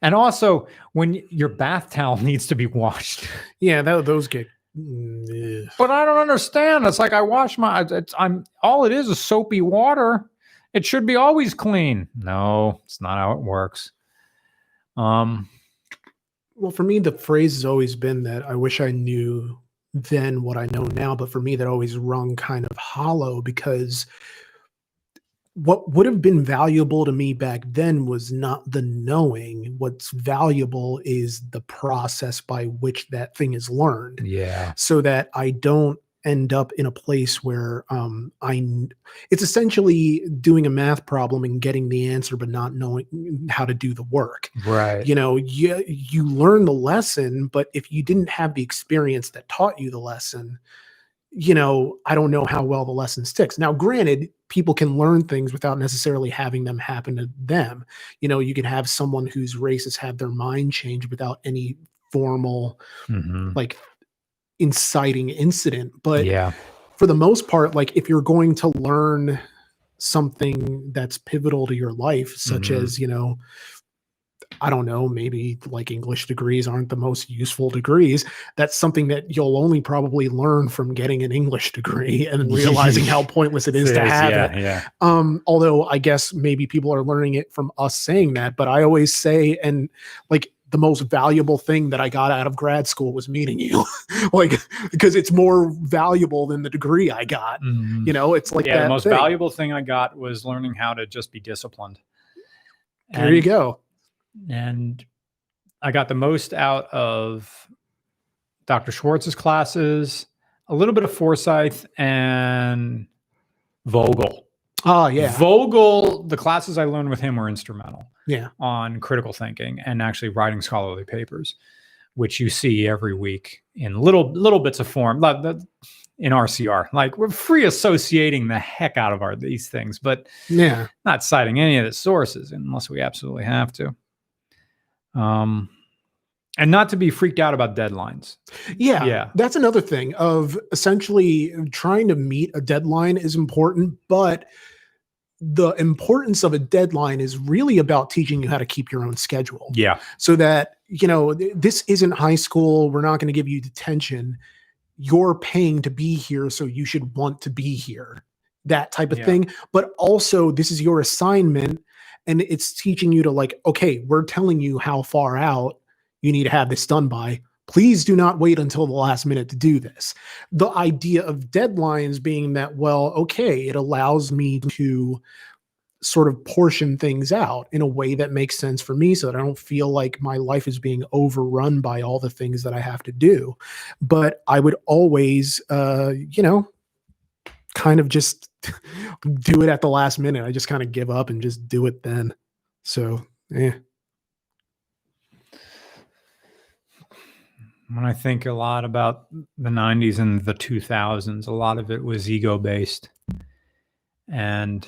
And also, when your bath towel needs to be washed. Yeah, those get... But I don't understand. It's like I wash my... all it is soapy water. It should be always clean. No, it's not how it works. Well, for me, the phrase has always been that I wish I knew then what I know now. But for me, that always rung kind of hollow because what would have been valuable to me back then was not the knowing. What's valuable is the process by which that thing is learned. Yeah. So that I don't end up in a place where it's essentially doing a math problem and getting the answer, but not knowing how to do the work. Right. You know, you learn the lesson, but if you didn't have the experience that taught you the lesson, you know, I don't know how well the lesson sticks. Now, granted, people can learn things without necessarily having them happen to them. You know, you can have someone whose race has had their mind changed without any formal, like, inciting incident. But yeah, for the most part, like if you're going to learn something that's pivotal to your life, such as, you know, I don't know, maybe like English degrees aren't the most useful degrees. That's something that you'll only probably learn from getting an English degree and realizing how pointless it is to have it. Yeah. Although I guess maybe people are learning it from us saying that, but I always say, and like, the most valuable thing that I got out of grad school was meeting you, like, because it's more valuable than the degree I got. You know, it's like the most valuable thing I got was learning how to just be disciplined. There you go. And I got the most out of Dr. Schwartz's classes, a little bit of Forsyth, and Vogel. Oh, yeah. Vogel, the classes I learned with him were instrumental. Yeah. On critical thinking and actually writing scholarly papers, which you see every week in little bits of form in RCR. Like, we're free associating the heck out of these things, but not citing any of the sources unless we absolutely have to. And not to be freaked out about deadlines. Yeah. That's another thing of essentially trying to meet a deadline is important, but the importance of a deadline is really about teaching you how to keep your own schedule. Yeah. So that, you know, this isn't high school. We're not going to give you detention. You're paying to be here, so you should want to be here. That type of thing. But also, this is your assignment, and it's teaching you to, like, okay, we're telling you how far out you need to have this done by. Please do not wait until the last minute to do this. The idea of deadlines being that, well, okay, it allows me to sort of portion things out in a way that makes sense for me so that I don't feel like my life is being overrun by all the things that I have to do. But I would always, you know, kind of just do it at the last minute. I just kind of give up and just do it then. So, When I think a lot about the 90s and the 2000s, a lot of it was ego based. And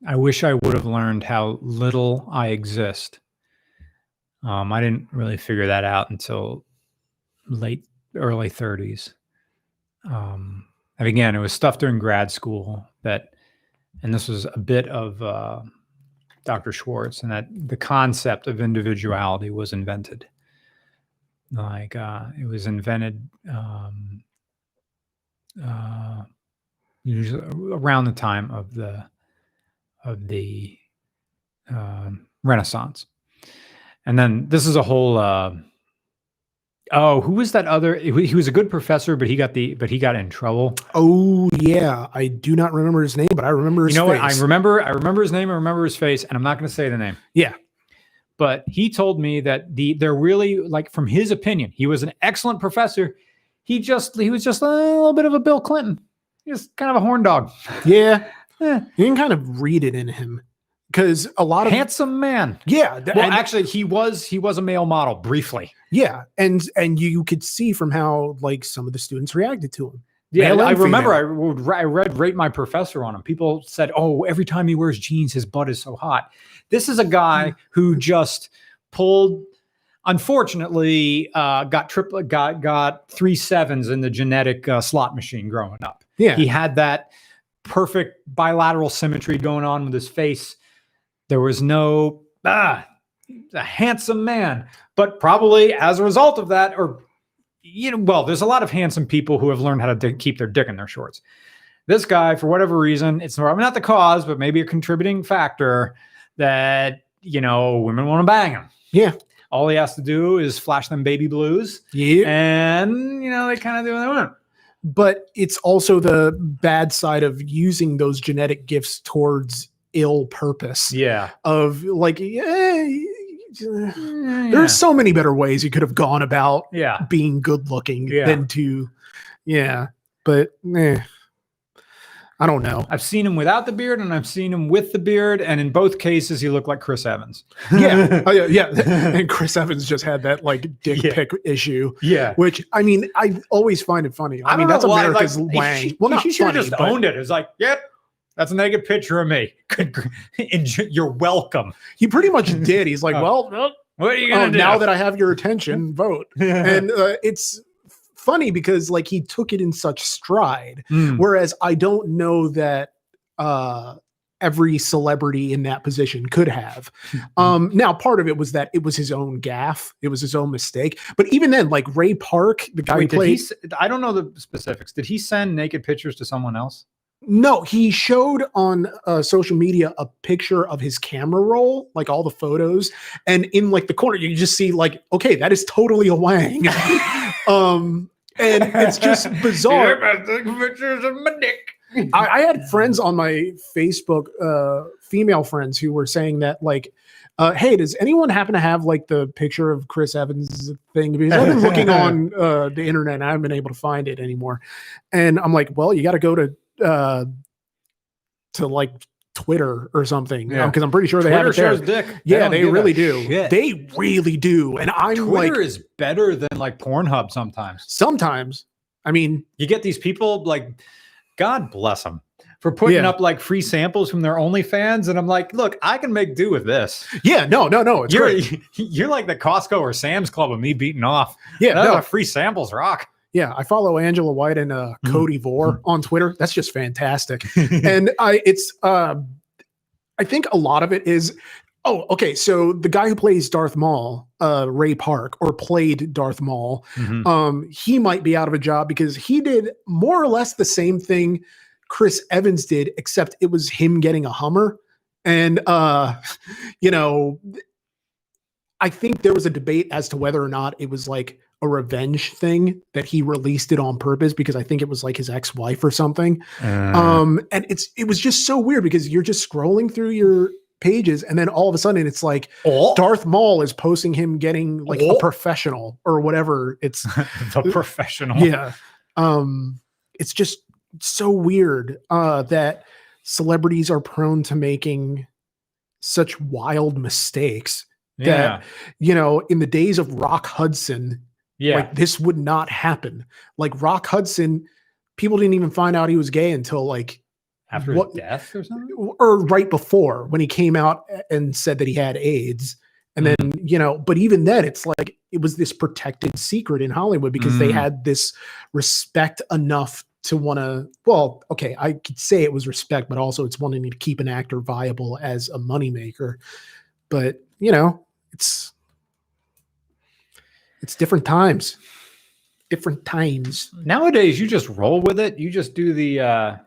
I wish I would have learned how little I exist. I didn't really figure that out until early 30s. And again, it was stuff during grad school and this was a bit of Dr. Schwartz, and that the concept of individuality was invented. Like it was invented usually around the time of the Renaissance. And then this is a whole who was that other? He was a good professor, but he got in trouble. Oh yeah, I do not remember his name, but I remember his face. What? I remember his name. I remember his face, and I'm not going to say the name. Yeah, but he told me that they're really, like, from his opinion, he was an excellent professor. He was just a little bit of a Bill Clinton. He was kind of a horn dog. Yeah, you can kind of read it in him. Because a lot of handsome man. Yeah. Well, actually, he was a male model briefly. Yeah. And you could see from how, like, some of the students reacted to him. Yeah. I remember I read Rate My Professor on him. People said, oh, every time he wears jeans, his butt is so hot. This is a guy who just unfortunately, got 3 sevens in the genetic slot machine growing up. Yeah. He had that perfect bilateral symmetry going on with his face. There was no, a handsome man, but probably as a result of that, there's a lot of handsome people who have learned how to keep their dick in their shorts. This guy, for whatever reason, it's probably not the cause, but maybe a contributing factor that, women want to bang him. Yeah. All he has to do is flash them baby blues. Yeah. And, they kind of do what they want. But it's also the bad side of using those genetic gifts towards ill purpose. Yeah. Of like, there's so many better ways you could have gone about being good looking than to, but I don't know. I've seen him without the beard and I've seen him with the beard. And in both cases, he looked like Chris Evans. Yeah. Oh, yeah. And Chris Evans just had that like dick pic issue. Yeah. Which, I mean, I always find it funny. I mean, that's America's Wang. He should have just owned it. It's like, yep. That's a naked picture of me. You're welcome. He pretty much did. He's like, well, what are you going to do? Now that I have your attention, vote. And it's funny because like he took it in such stride. Whereas I don't know that every celebrity in that position could have. Now, part of it was that it was his own gaffe. It was his own mistake. But even then, like Ray Park, the guy who played... I don't know the specifics. Did he send naked pictures to someone else? No, he showed on social media a picture of his camera roll, like all the photos. And in like the corner, you just see like, okay, that is totally a Wang. And it's just bizarre. Pictures of my dick. I had friends on my Facebook, female friends who were saying that like, hey, does anyone happen to have like the picture of Chris Evans thing? Because I've been looking on the internet and I haven't been able to find it anymore. And I'm like, well, you got to go to like Twitter or something, because I'm pretty sure they have it there. Dick. Yeah, they really do. Shit. They really do. And I'm Twitter is better than like Pornhub sometimes. Sometimes. I mean, you get these people like, God bless them for putting up like free samples from their OnlyFans. And I'm like, look, I can make do with this. Yeah, no. It's great. You're like the Costco or Sam's Club of me beating off. Yeah, free samples rock. Yeah, I follow Angela White and Cody Vore on Twitter. That's just fantastic. And I think a lot of it is, so the guy who plays Darth Maul, Ray Park, or played Darth Maul, he might be out of a job because he did more or less the same thing Chris Evans did, except it was him getting a Hummer. And, I think there was a debate as to whether or not it was like a revenge thing that he released it on purpose, because I think it was like his ex-wife or something. And it was just so weird because you're just scrolling through your pages and then all of a sudden it's like Darth Maul is posting him getting like a professional or whatever. It's the professional. Yeah. It's just so weird that celebrities are prone to making such wild mistakes that, in the days of Rock Hudson, Yeah. Like this would not happen. Like Rock Hudson, people didn't even find out he was gay until like After his death or something? or right before, when he came out and said that he had AIDS. And then, you know, but even then it's like, it was this protected secret in Hollywood because they had this respect enough to want to, well, okay, I could say it was respect, but also it's wanting to keep an actor viable as a moneymaker. But, you know, it's different times. Different times. Nowadays, you just roll with it. You just do the,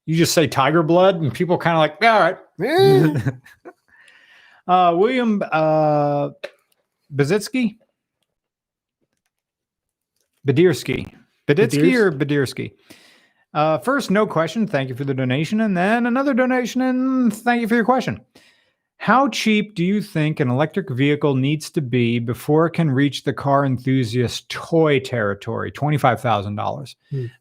you just say tiger blood, and people kind of like, all right. William Badirsky? Badirsky or Badirsky? First, no question. Thank you for the donation. And then another donation, and thank you for your question. How cheap do you think an electric vehicle needs to be before it can reach the car enthusiast toy territory? $25,000.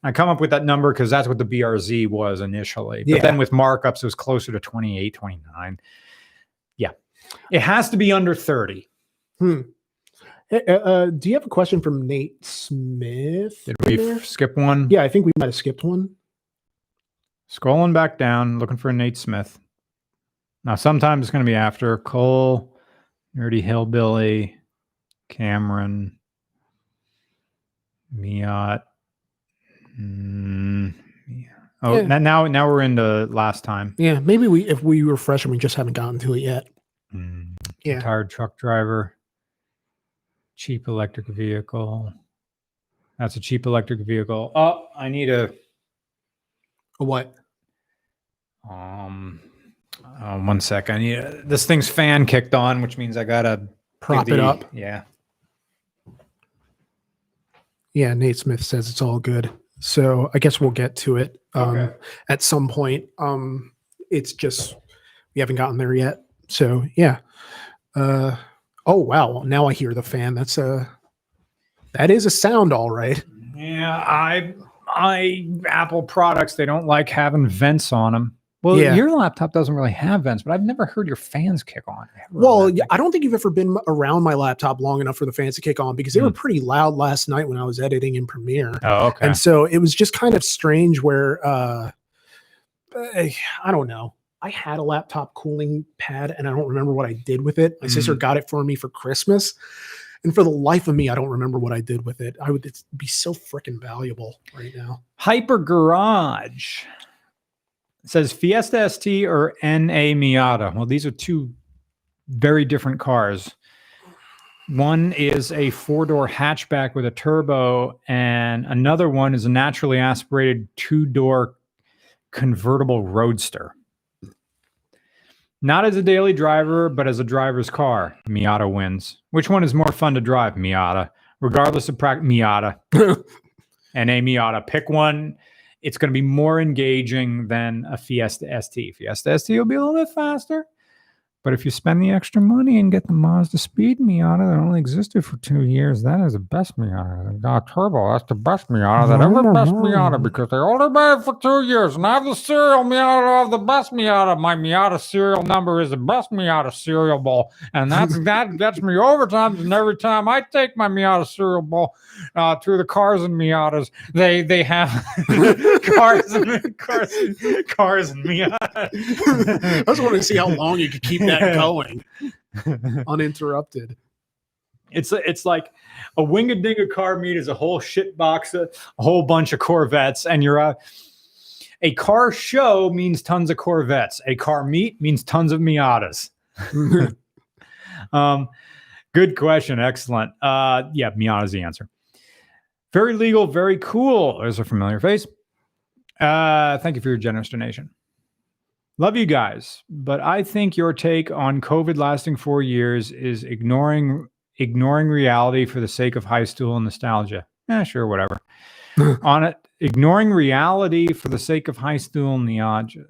I come up with that number because that's what the BRZ was initially. But then with markups, it was closer to 28, 29. Yeah. It has to be under 30. Do you have a question from Nate Smith? Did we skip one? Yeah, I think we might have skipped one. Scrolling back down, looking for Nate Smith. Now, sometimes it's going to be after Cole, Nerdy Hillbilly, Cameron, Miat. Oh, Yeah. now we're into last time. Yeah, maybe if we refresh and we just haven't gotten to it yet. Yeah. Retired truck driver. Cheap electric vehicle. That's a cheap electric vehicle. Oh, I need a what? 1 sec. I need this thing's fan kicked on, which means I gotta Prop it up. Yeah. Yeah, Nate Smith says it's all good. So I guess we'll get to it at some point. It's just we haven't gotten there yet. So yeah. Oh wow! Now I hear the fan. That is a sound, all right. Yeah, I Apple products, they don't like having vents on them. Well, your laptop doesn't really have vents, but I've never heard your fans kick on. Well, I don't think you've ever been around my laptop long enough for the fans to kick on because they were pretty loud last night when I was editing in Premiere. Oh, okay. And so it was just kind of strange where I don't know. I had a laptop cooling pad and I don't remember what I did with it. My sister got it for me for Christmas. And for the life of me, I don't remember what I did with it. It'd be so freaking valuable right now. Hyper Garage says Fiesta ST or NA Miata. Well, these are two very different cars. One is a 4-door hatchback with a turbo, and another one is a naturally aspirated 2-door convertible roadster. Not as a daily driver, but as a driver's car, Miata wins. Which one is more fun to drive? Miata. Regardless of Miata. NA Miata. Pick one. It's going to be more engaging than a Fiesta ST. Fiesta ST will be a little bit faster. But if you spend the extra money and get the Mazda Speed Miata that only existed for 2 years, that is the best Miata. Got turbo, that's the best Miata that ever best Miata because they only made it for 2 years. And I have the serial Miata of the best Miata. My Miata serial number is the best Miata serial ball. And that gets me overtime. And every time I take my Miata serial ball through the cars and Miatas, they have cars and Miata. I just wanted to see how long you could keep that going uninterrupted. It's like a wing-a-ding-a car meet is a whole shit box, a whole bunch of Corvettes, and you're a car show means tons of Corvettes. A car meet means tons of Miatas. Good question. Excellent. Yeah, Miata's the answer. Very legal, very cool. There's a familiar face. Thank you for your generous donation. Love you guys, but I think your take on COVID lasting 4 years is ignoring reality for the sake of high stool nostalgia. Sure, whatever. On it, ignoring reality for the sake of high stool nostalgia.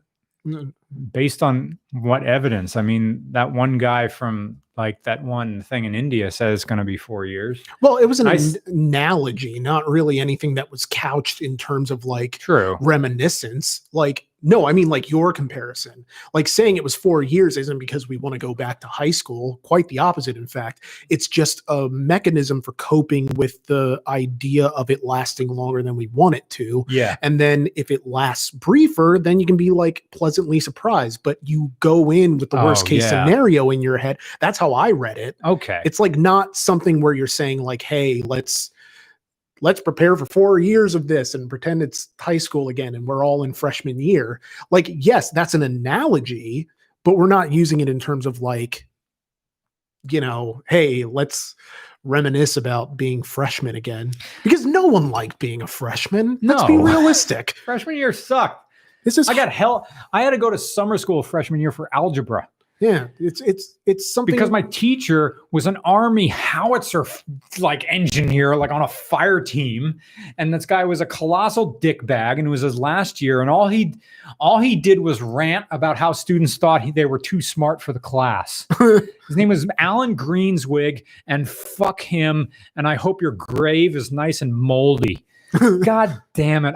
Based on what evidence? I mean, that one guy from like that one thing in India says it's going to be 4 years. Well, it was an analogy, not really anything that was couched in terms of like true reminiscence. Like No, I mean like your comparison. Like saying it was 4 years isn't because we want to go back to high school. Quite the opposite, in fact. It's just a mechanism for coping with the idea of it lasting longer than we want it to. Yeah. And then if it lasts briefer, then you can be like pleasantly surprised. But you go in with the worst case scenario in your head. That's how I read it. Okay. It's like not something where you're saying like, hey, let's prepare for 4 years of this and pretend it's high school again and we're all in freshman year. Like, yes, that's an analogy, but we're not using it in terms of like, you know, hey, let's reminisce about being freshmen again, because no one liked being a freshman. Let's be realistic. Freshman year sucked. I had to go to summer school freshman year for algebra. Yeah, it's something, because my teacher was an Army howitzer like engineer, like on a fire team, and this guy was a colossal dickbag, and it was his last year, and all he did was rant about how students thought they were too smart for the class. His name was Alan Greenswig, and fuck him, and I hope your grave is nice and moldy. God damn it.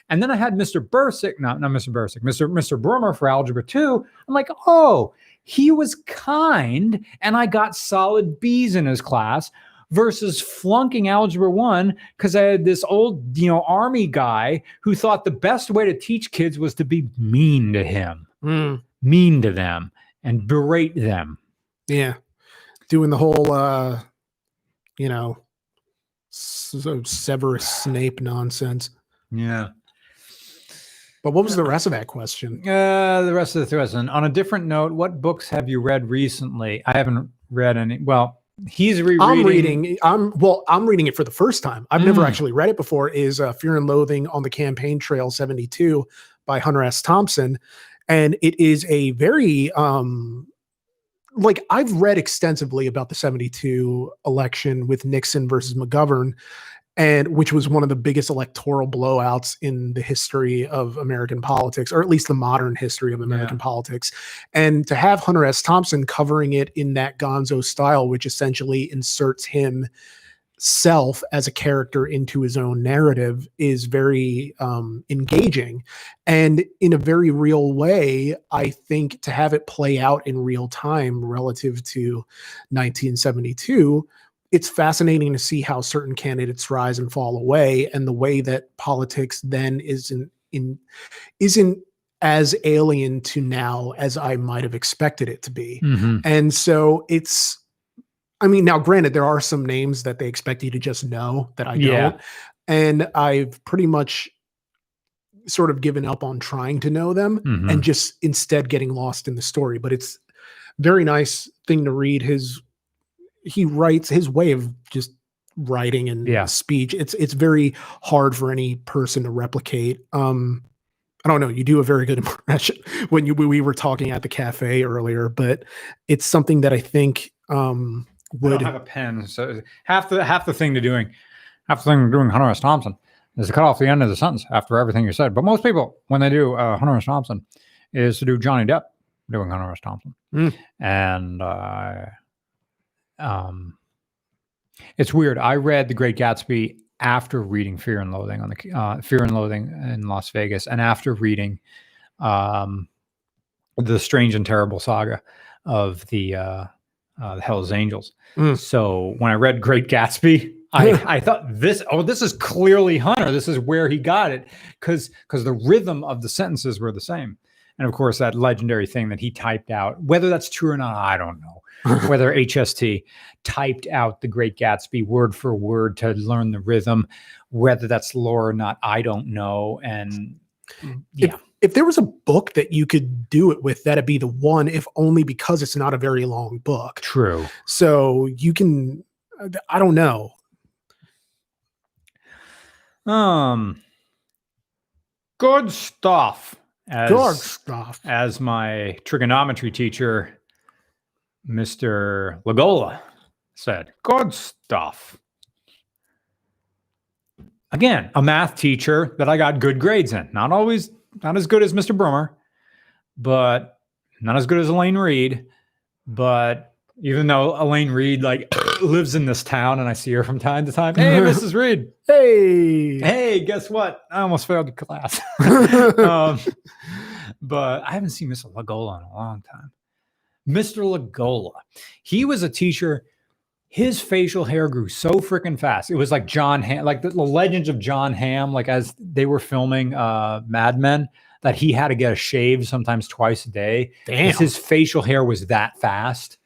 And then I had Mr. Bursick, not Mr. Bursick, Mr. Brummer for algebra 2. I'm like, oh, he was kind, and I got solid B's in his class, versus flunking algebra 1 because I had this old, Army guy who thought the best way to teach kids was to be mean to him, mean to them, and berate them. Yeah. Doing the whole, Severus Snape nonsense. Yeah. But what was the rest of that question? The rest of the question. On a different note, what books have you read recently? I haven't read any. Well, he's rereading. I'm reading it for the first time. I've never actually read it before. Is Fear and Loathing on the Campaign Trail 72 by Hunter S. Thompson. And it is a very, I've read extensively about the 72 election with Nixon versus McGovern, and which was one of the biggest electoral blowouts in the history of American politics, or at least the modern history of American politics. And to have Hunter S. Thompson covering it in that gonzo style, which essentially inserts himself as a character into his own narrative, is very engaging. And in a very real way, I think to have it play out in real time relative to 1972, it's fascinating to see how certain candidates rise and fall away, and the way that politics then isn't as alien to now as I might have expected it to be. Mm-hmm. And so now granted, there are some names that they expect you to just know that I don't. And I've pretty much sort of given up on trying to know them and just instead getting lost in the story. But it's very nice thing to read. He writes, his way of just writing and speech. It's very hard for any person to replicate. I don't know. You do a very good impression when we were talking at the cafe earlier, but it's something that I think would. I don't have a pen, so half the thing to doing Hunter S. Thompson is to cut off the end of the sentence after everything you said. But most people, when they do Hunter S. Thompson, is to do Johnny Depp doing Hunter S. Thompson, and it's weird. I read The Great Gatsby after reading Fear and Loathing in Las Vegas, and after reading the strange and terrible saga of the Hell's Angels. So when I read Great Gatsby, I thought this is clearly Hunter. This is where he got it, because the rhythm of the sentences were the same. And of course, that legendary thing that he typed out, whether that's true or not, I don't know. Whether HST typed out The Great Gatsby word for word to learn the rhythm, whether that's lore or not, I don't know. And if there was a book that you could do it with, that'd be the one, if only because it's not a very long book. True. So you can, I don't know. Good stuff. As my trigonometry teacher, Mr. Lagola, said, good stuff. Again, a math teacher that I got good grades in. Not as good as Mr. Brummer, but not as good as Elaine Reed. But even though Elaine Reed lives in this town and I see her from time to time, hey, Mrs. Reed. Hey, guess what? I almost failed the class. But I haven't seen Mr. Lagola in a long time. Mr. Lagola, he was a teacher. His facial hair grew so freaking fast. It was like John Hamm, like the legends of John Hamm, like as they were filming Mad Men, that he had to get a shave sometimes twice a day. Damn. His facial hair was that fast.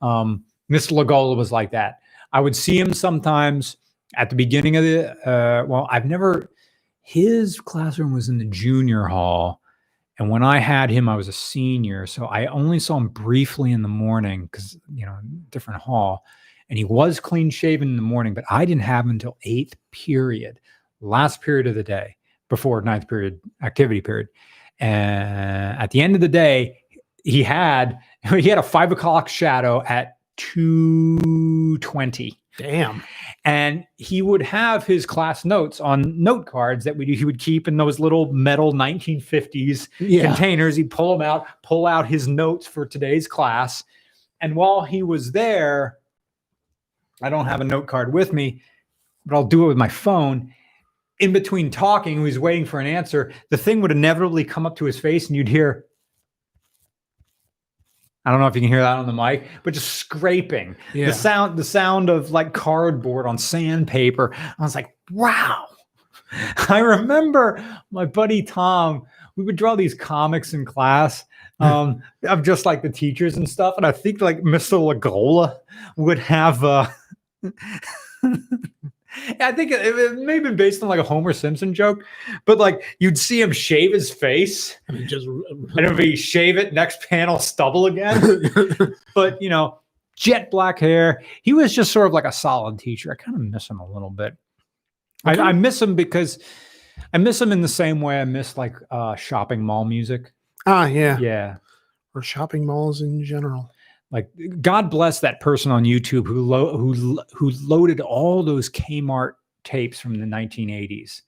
Mr. Lagola was like that. I would see him sometimes at the beginning of his classroom was in the junior hall. And when I had him, I was a senior. So I only saw him briefly in the morning because, different hall. And he was clean shaven in the morning, but I didn't have him until 8th period, last period of the day, before 9th period, activity period. And at the end of the day, he had a 5 o'clock shadow at 2:20. Damn. And he would have his class notes on note cards that he would keep in those little metal 1950s containers. He'd pull out his notes for today's class. And while he was there, I don't have a note card with me, but I'll do it with my phone. In between talking, he was waiting for an answer. The thing would inevitably come up to his face and you'd hear, I don't know if you can hear that on the mic, but just scraping. Yeah. The sound of like cardboard on sandpaper. I was like, wow. I remember my buddy Tom, we would draw these comics in class of just like the teachers and stuff. And I think like Mr. Lagola would have I think it may have been based on like a Homer Simpson joke, but like you'd see him shave his face and if he shave it, next panel stubble again. But jet black hair. He was just sort of like a solid teacher. I kind of miss him a little bit. Okay. I miss him because I miss him in the same way I miss like shopping mall music. Yeah. Or shopping malls in general. Like, God bless that person on YouTube who loaded all those Kmart tapes from the 1980s.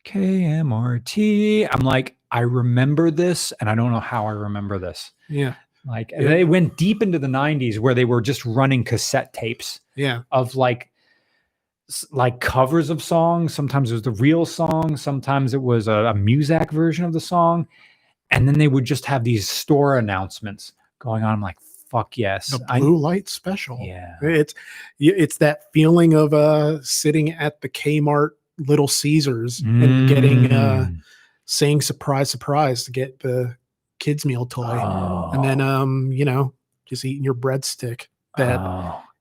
KMRT. I'm like, I remember this, and I don't know how I remember this. Yeah. Like, they went deep into the 90s where they were just running cassette tapes. Yeah. Of like covers of songs. Sometimes it was the real song. Sometimes it was a Muzak version of the song. And then they would just have these store announcements going on. I'm like, fuck yes. The blue light special. Yeah. It's that feeling of sitting at the Kmart Little Caesars and getting saying surprise, surprise to get the kids meal toy. And then just eating your breadstick.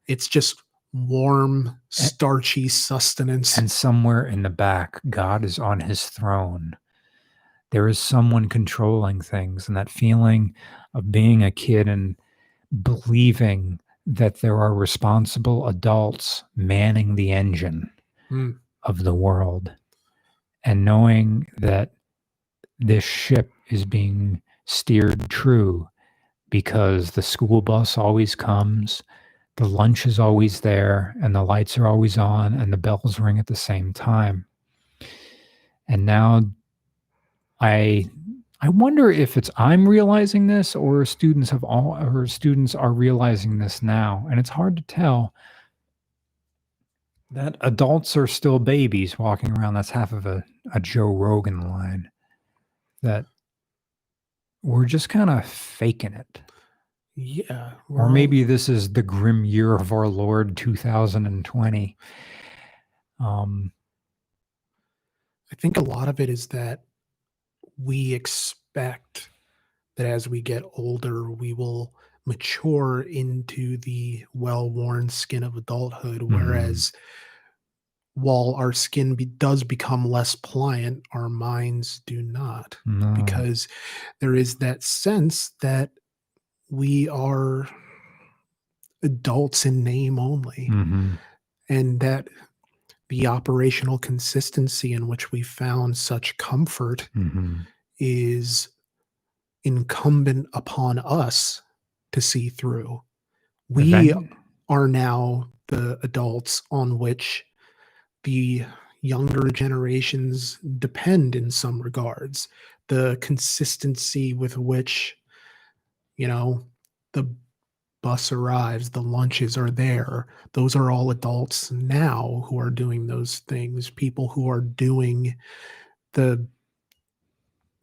It's just warm, starchy sustenance. And somewhere in the back, God is on his throne. There is someone controlling things, and that feeling of being a kid and believing that there are responsible adults manning the engine of the world, and knowing that this ship is being steered true because the school bus always comes, the lunch is always there, and the lights are always on, and the bells ring at the same time. And now I wonder if it's I'm realizing this or students are realizing this now. And it's hard to tell that adults are still babies walking around. That's half of a Joe Rogan line. That we're just kind of faking it. Yeah. Or maybe this is the grim year of our Lord 2020. I think a lot of it is that we expect that as we get older, we will mature into the well-worn skin of adulthood. Whereas while our skin does become less pliant, our minds do not. No. Because there is that sense that we are adults in name only. And that the operational consistency in which we found such comfort is incumbent upon us to see through. We are now the adults on which the younger generations depend in some regards. The consistency with which, the bus arrives, the lunches are there. Those are all adults now who are doing those things, people who are doing the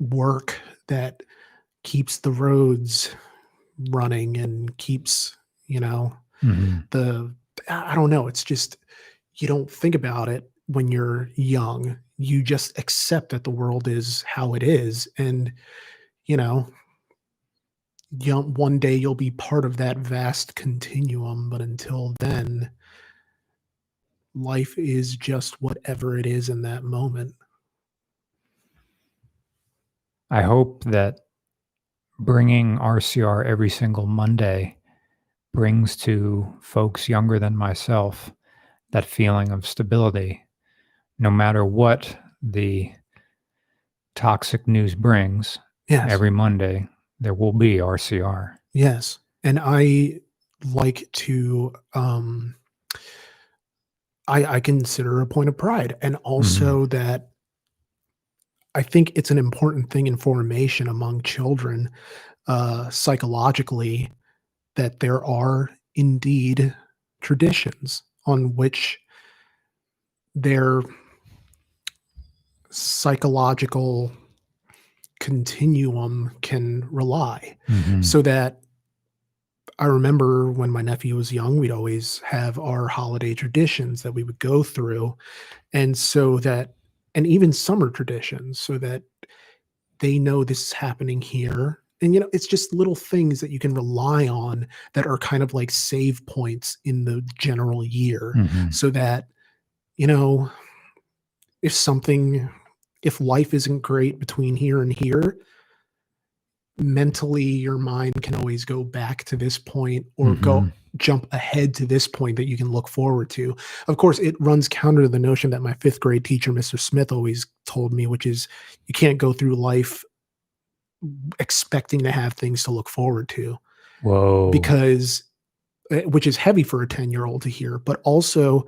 work that keeps the roads running and keeps, you know, I don't know. It's just, you don't think about it when you're young. You just accept that the world is how it is. And, you know, one day you'll be part of that vast continuum. But until then, life is just whatever it is in that moment. I hope that bringing RCR every single Monday brings to folks younger than myself that feeling of stability. No matter what the toxic news brings, Yes. every Monday there will be RCR. Yes. And I like to, I consider a point of pride, and also that I think it's an important thing in formation among children, psychologically, that there are indeed traditions on which their psychological continuum can rely. So that I remember when my nephew was young, we'd always have our holiday traditions that we would go through. And so that, and even summer traditions, so that they know this is happening here. And, you know, it's just little things that you can rely on that are kind of like save points in the general year, so that, you know, if life isn't great between here and here, mentally your mind can always go back to this point, or go jump ahead to this point that you can look forward to. Of course, it runs counter to the notion that my 5th grade teacher, Mr. Smith, always told me, which is you can't go through life expecting to have things to look forward to. Whoa. Because, which is heavy for a 10-year-old to hear, but also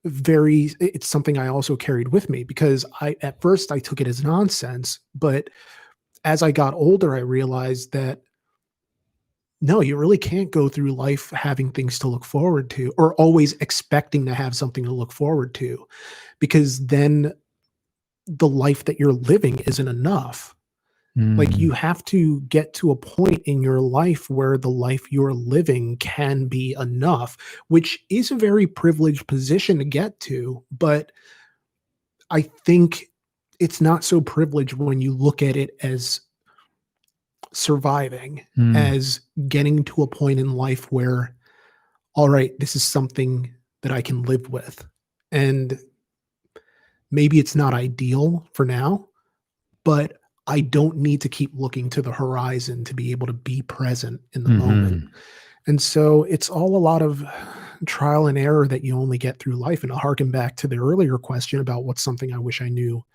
it's something I also carried with me, because at first I took it as nonsense, but as I got older, I realized that no, you really can't go through life having things to look forward to, or always expecting to have something to look forward to, because then the life that you're living isn't enough. Like, you have to get to a point in your life where the life you're living can be enough, which is a very privileged position to get to. But I think it's not so privileged when you look at it as surviving, as getting to a point in life where, all right, this is something that I can live with. And maybe it's not ideal for now, but I don't need to keep looking to the horizon to be able to be present in the moment. And so it's all a lot of trial and error that you only get through life. And I'll harken back to the earlier question about what's something I wish I knew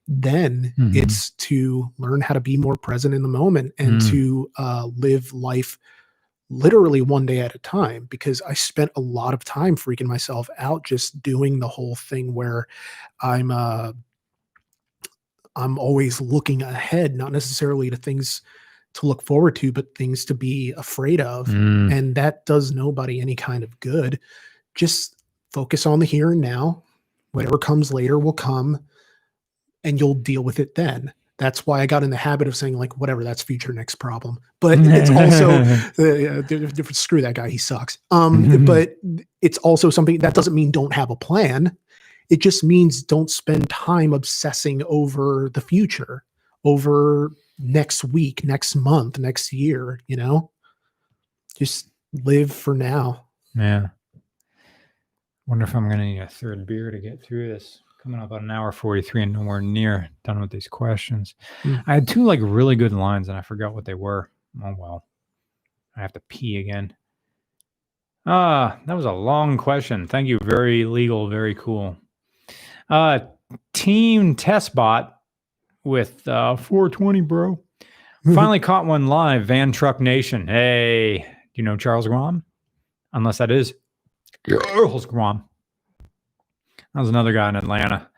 then. It's to learn how to be more present in the moment, and to live life literally one day at a time, because I spent a lot of time freaking myself out just doing the whole thing where I'm always looking ahead, not necessarily to things to look forward to, but things to be afraid of. And that does nobody any kind of good. Just focus on the here and now. Whatever comes later will come, and you'll deal with it then. That's why I got in the habit of saying, like, whatever, that's future next problem. But it's also screw that guy, he sucks. But it's also something that doesn't mean don't have a plan. It just means don't spend time obsessing over the future, over next week, next month, next year, you know? Just live for now. Yeah. Wonder if I'm going to need a third beer to get through this. Coming up on an hour 43 and nowhere near done with these questions. I had 2 like really good lines and I forgot what they were. Oh, well, I have to pee again. That was a long question. Thank you. Very legal. Very cool. Team Testbot with 420, bro. Finally caught one live. Van Truck Nation. Hey, do you know Charles Grom? Unless that is Charles Grom. That was another guy in Atlanta.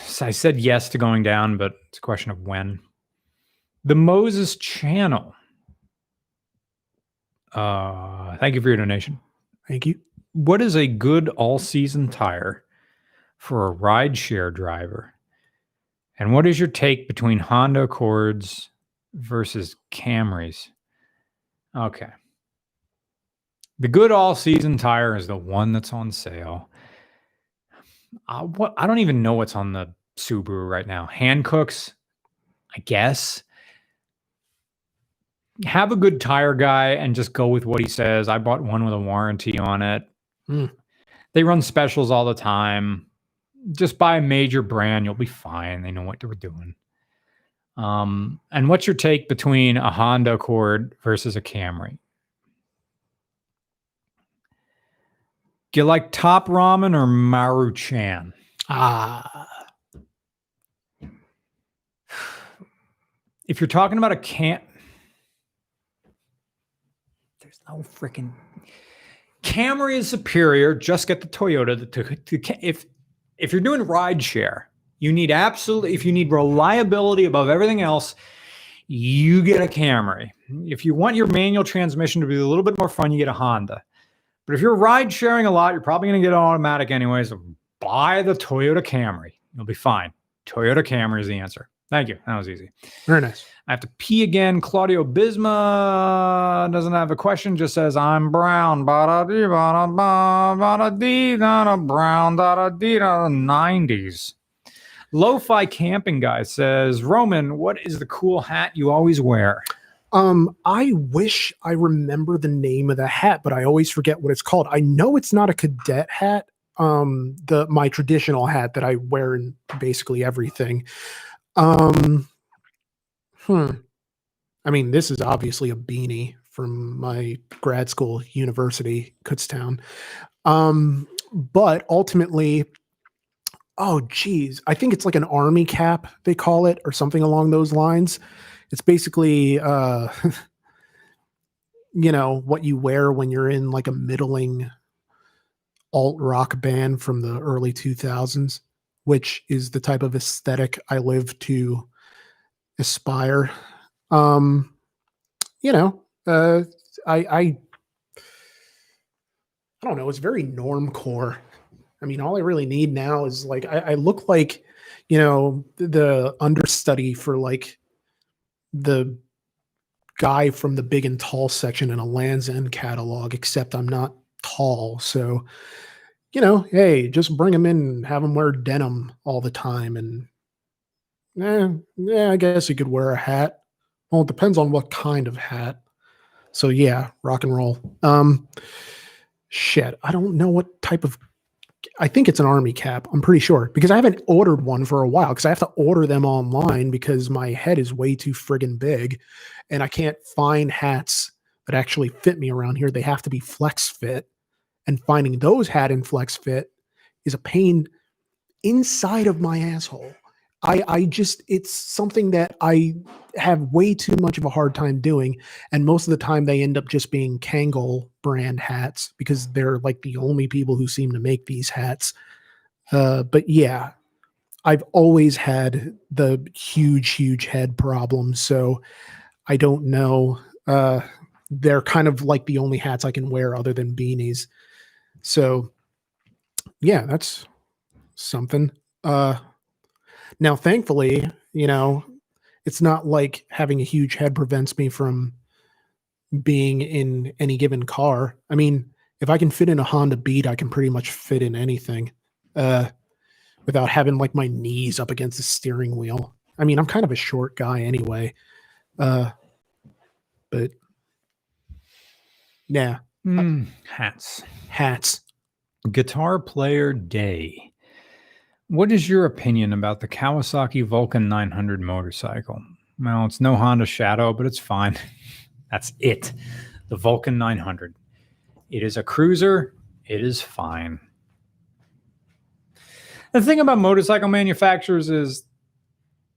So I said yes to going down, but it's a question of when. The Moses Channel. Thank you for your donation. Thank you. What is a good all-season tire for a rideshare driver? And what is your take between Honda Accords versus Camrys? Okay. The good all-season tire is the one that's on sale. I don't even know what's on the Subaru right now. Hancooks, I guess. Have a good tire guy and just go with what he says. I bought one with a warranty on it. They run specials all the time. Just buy a major brand. You'll be fine. They know what they're doing. And what's your take between a Honda Accord versus a Camry? Do you like Top Ramen or Maruchan? If you're talking about a there's no freaking Camry is superior. Just get the Toyota. If you're doing ride share, you need if you need reliability above everything else, you get a Camry. If you want your manual transmission to be a little bit more fun, you get a Honda. But if you're ride sharing a lot, you're probably going to get an automatic anyway. So buy the Toyota Camry. You'll be fine. Toyota Camry is the answer. Thank you. That was easy. Very nice. I have to pee again. Claudio Bisma doesn't have a question. Just says, I'm brown. Ba-da-dee, ba-da-ba, ba-da-dee, da-da-brown, da-da-dee, da-da, 90s. Lo-Fi Camping Guy says, Roman, what is the cool hat you always wear? I wish I remember the name of the hat, but I always forget what it's called. I know it's not a cadet hat. My traditional hat that I wear in basically everything. I mean, this is obviously a beanie from my grad school, university, Kutztown. But ultimately, oh geez, I think it's like an army cap, they call it, or something along those lines. It's basically, you know, what you wear when you're in like a middling alt rock band from the early 2000s, which is the type of aesthetic I live to aspire. You know, I don't know. It's very normcore. I mean, all I really need now is like, I look like, you know, the understudy for like the guy from the Big and Tall section in a Land's End catalog, except I'm not tall. So, you know, hey, just bring him in and have him wear denim all the time. And yeah, I guess you could wear a hat. Well, it depends on what kind of hat. So yeah, rock and roll. Shit, I don't know what type of, I think it's an army cap. I'm pretty sure because I haven't ordered one for a while because I have to order them online because my head is way too friggin' big and I can't find hats that actually fit me around here. They have to be flex fit, and finding those hat and flex fit is a pain inside of my asshole. I just, it's something that I have way too much of a hard time doing. And most of the time they end up just being Kangol brand hats because they're like the only people who seem to make these hats. But yeah, I've always had the huge head problem. So I don't know. They're kind of like the only hats I can wear other than beanies. So yeah, that's something. Now, thankfully, you know, it's not like having a huge head prevents me from being in any given car. I mean, if I can fit in a Honda Beat, I can pretty much fit in anything without having like my knees up against the steering wheel. I mean, I'm kind of a short guy anyway. But yeah. Hats. Guitar Player Day. What is your opinion about the Kawasaki Vulcan 900 motorcycle? Well, it's no Honda Shadow, but it's fine. That's it. The Vulcan 900. It is a cruiser. It is fine. The thing about motorcycle manufacturers is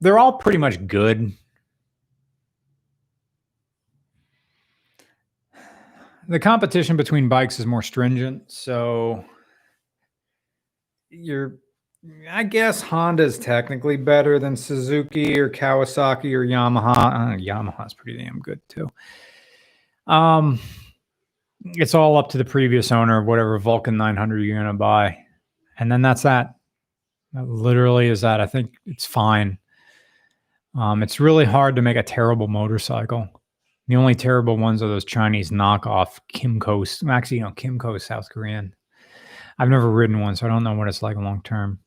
they're all pretty much good. The competition between bikes is more stringent, so I guess Honda is technically better than Suzuki or Kawasaki or Yamaha. Yamaha's pretty damn good too. It's all up to the previous owner of whatever Vulcan 900 you're going to buy. And then that's that. That literally is that. I think it's fine. It's really hard to make a terrible motorcycle. The only terrible ones are those Chinese knockoff Kimco. Actually, Kimco is South Korean. I've never ridden one, so I don't know what it's like long term.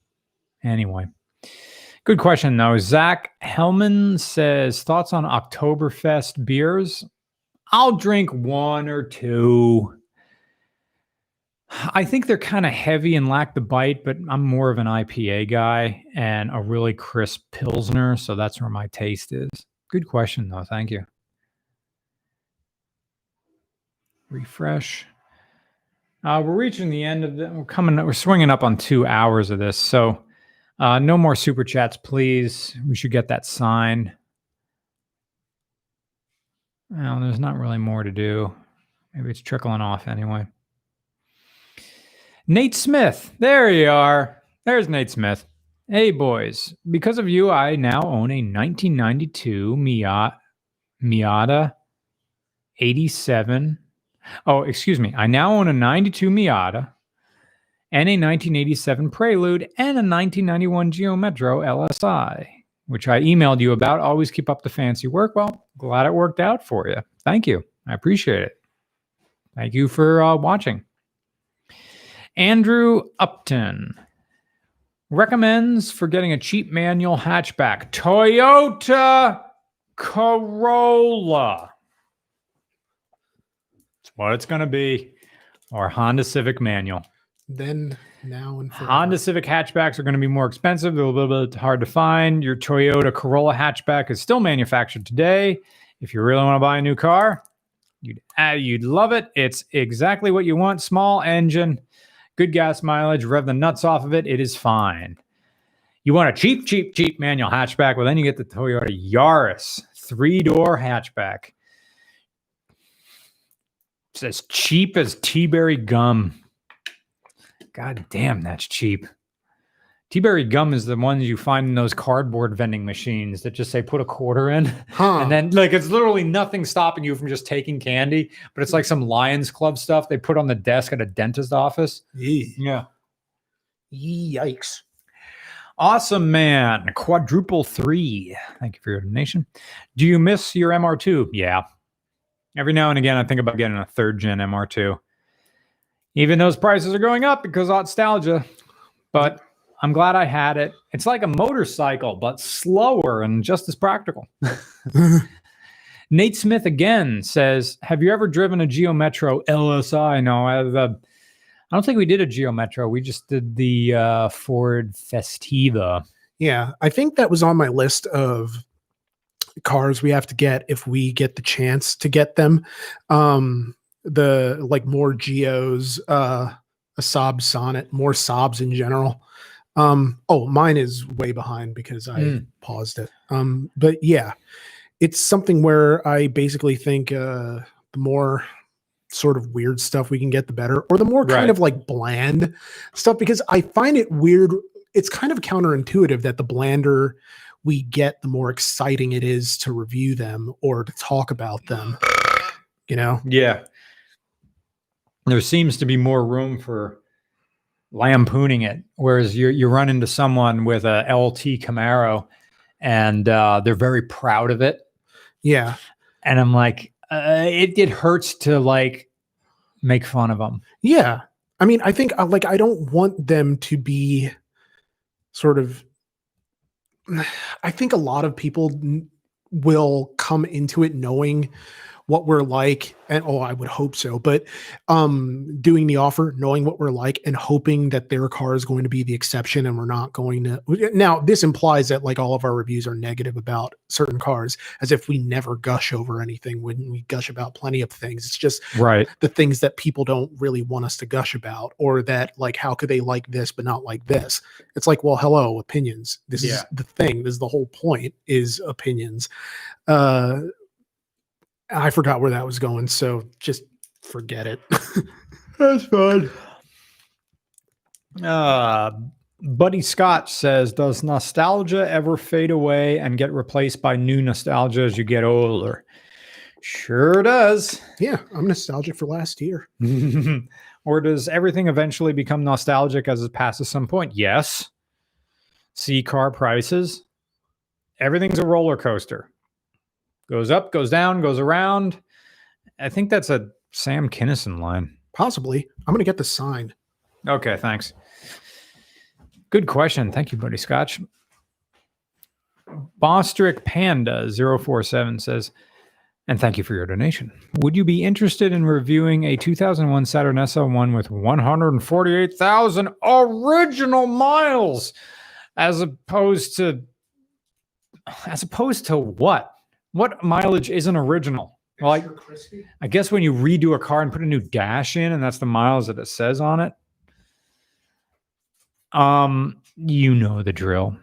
Anyway, good question, though. Zach Hellman says, thoughts on Oktoberfest beers? I'll drink one or two. I think they're kind of heavy and lack the bite, but I'm more of an IPA guy and a really crisp Pilsner, so that's where my taste is. Good question, though. Thank you. Refresh. We're reaching the end of it. We're swinging up on 2 hours of this, so no more super chats, please. We should get that signed. Well, there's not really more to do. Maybe it's trickling off anyway. Nate Smith. There you are. There's Nate Smith. Hey, boys. Because of you, I now own a 1992 Miata 87. Oh, excuse me. I now own a 92 Miata and a 1987 Prelude and a 1991 Geo Metro LSI, which I emailed you about. Always keep up the fancy work. Well, glad it worked out for you. Thank you. I appreciate it. Thank you for watching. Andrew Upton recommends for getting a cheap manual hatchback. Toyota Corolla. That's what it's going to be. Or Honda Civic manual. Then, now, and forever. Honda Civic hatchbacks are going to be more expensive. They're a little bit hard to find. Your Toyota Corolla hatchback is still manufactured today. If you really want to buy a new car, you'd love it. It's exactly what you want. Small engine, good gas mileage, rev the nuts off of it. It is fine. You want a cheap manual hatchback? Well, then you get the Toyota Yaris 3-door hatchback. It's as cheap as T-Berry gum. God damn, that's cheap. T-Berry gum is the ones you find in those cardboard vending machines that just say put a quarter in. And then it's literally nothing stopping you from just taking candy, but it's like some Lions Club stuff they put on the desk at a dentist office. Yeah. Yikes. Awesome, man. Quadruple 3. Thank you for your donation. Do you miss your MR2? Yeah. Every now and again, I think about getting a 3rd gen MR2. Even those prices are going up because of nostalgia. But I'm glad I had it. It's like a motorcycle, but slower and just as practical. Nate Smith again says, have you ever driven a Geo Metro LSI? No, I don't think we did a Geo Metro. We just did the Ford Festiva. Yeah, I think that was on my list of cars we have to get if we get the chance to get them. More Geos, a Saab Sonnet, more Saabs in general. Mine is way behind because I paused it. But yeah, it's something where I basically think the more sort of weird stuff we can get, the better, or the more kind of like bland stuff, because I find it weird. It's kind of counterintuitive that the blander we get, the more exciting it is to review them or to talk about them, Yeah. There seems to be more room for lampooning it, whereas you run into someone with a LT Camaro and they're very proud of it. Yeah. And I'm like, it hurts to like make fun of them. Yeah. I mean, I think I don't want them to be sort of, I think a lot of people will come into it knowing what we're like, and I would hope so, but doing the offer, knowing what we're like and hoping that their car is going to be the exception and we're not going to. Now this implies that like all of our reviews are negative about certain cars, as if we never gush over anything when we gush about plenty of things. It's just the things that people don't really want us to gush about, or that like, how could they like this but not like this? It's like, well, hello, opinions. This is the thing. This is the whole point, is opinions. I forgot where that was going, so just forget it. That's fine. Buddy Scott says, does nostalgia ever fade away and get replaced by new nostalgia as you get older? Sure does. Yeah, I'm nostalgic for last year. Or does everything eventually become nostalgic as it passes some point? Yes. See car prices. everything's a roller coaster. Goes up, goes down, goes around. I think that's a Sam Kinison line. Possibly. I'm going to get this signed. Okay, thanks. Good question. Thank you, Buddy Scotch. Bostrick Panda 047 says, and thank you for your donation. Would you be interested in reviewing a 2001 Saturn SL1 with 148,000 original miles as opposed to what? What mileage isn't original? Well, I guess when you redo a car and put a new dash in, and that's the miles that it says on it. You know the drill.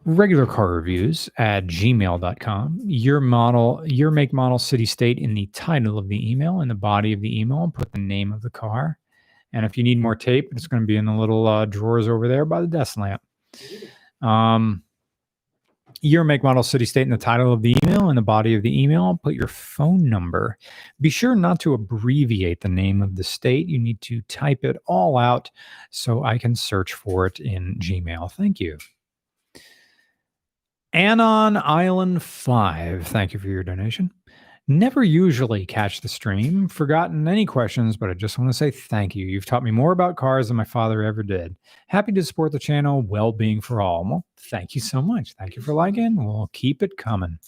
Regular car reviews at gmail.com. Your make, model, city, state in the title of the email, in the body of the email, and put the name of the car. And if you need more tape, it's going to be in the little drawers over there by the desk lamp. Your make, model, city, state in the title of the email, in the body of the email. Put your phone number. Be sure not to abbreviate the name of the state. You need to type it all out so I can search for it in Gmail. Thank you. Anon Island 5, thank you for your donation. Never usually catch the stream. Forgotten any questions, but I just want to say thank you. You've taught me more about cars than my father ever did. Happy to support the channel. Well-being for all. Well, thank you so much. Thank you for liking. We'll keep it coming.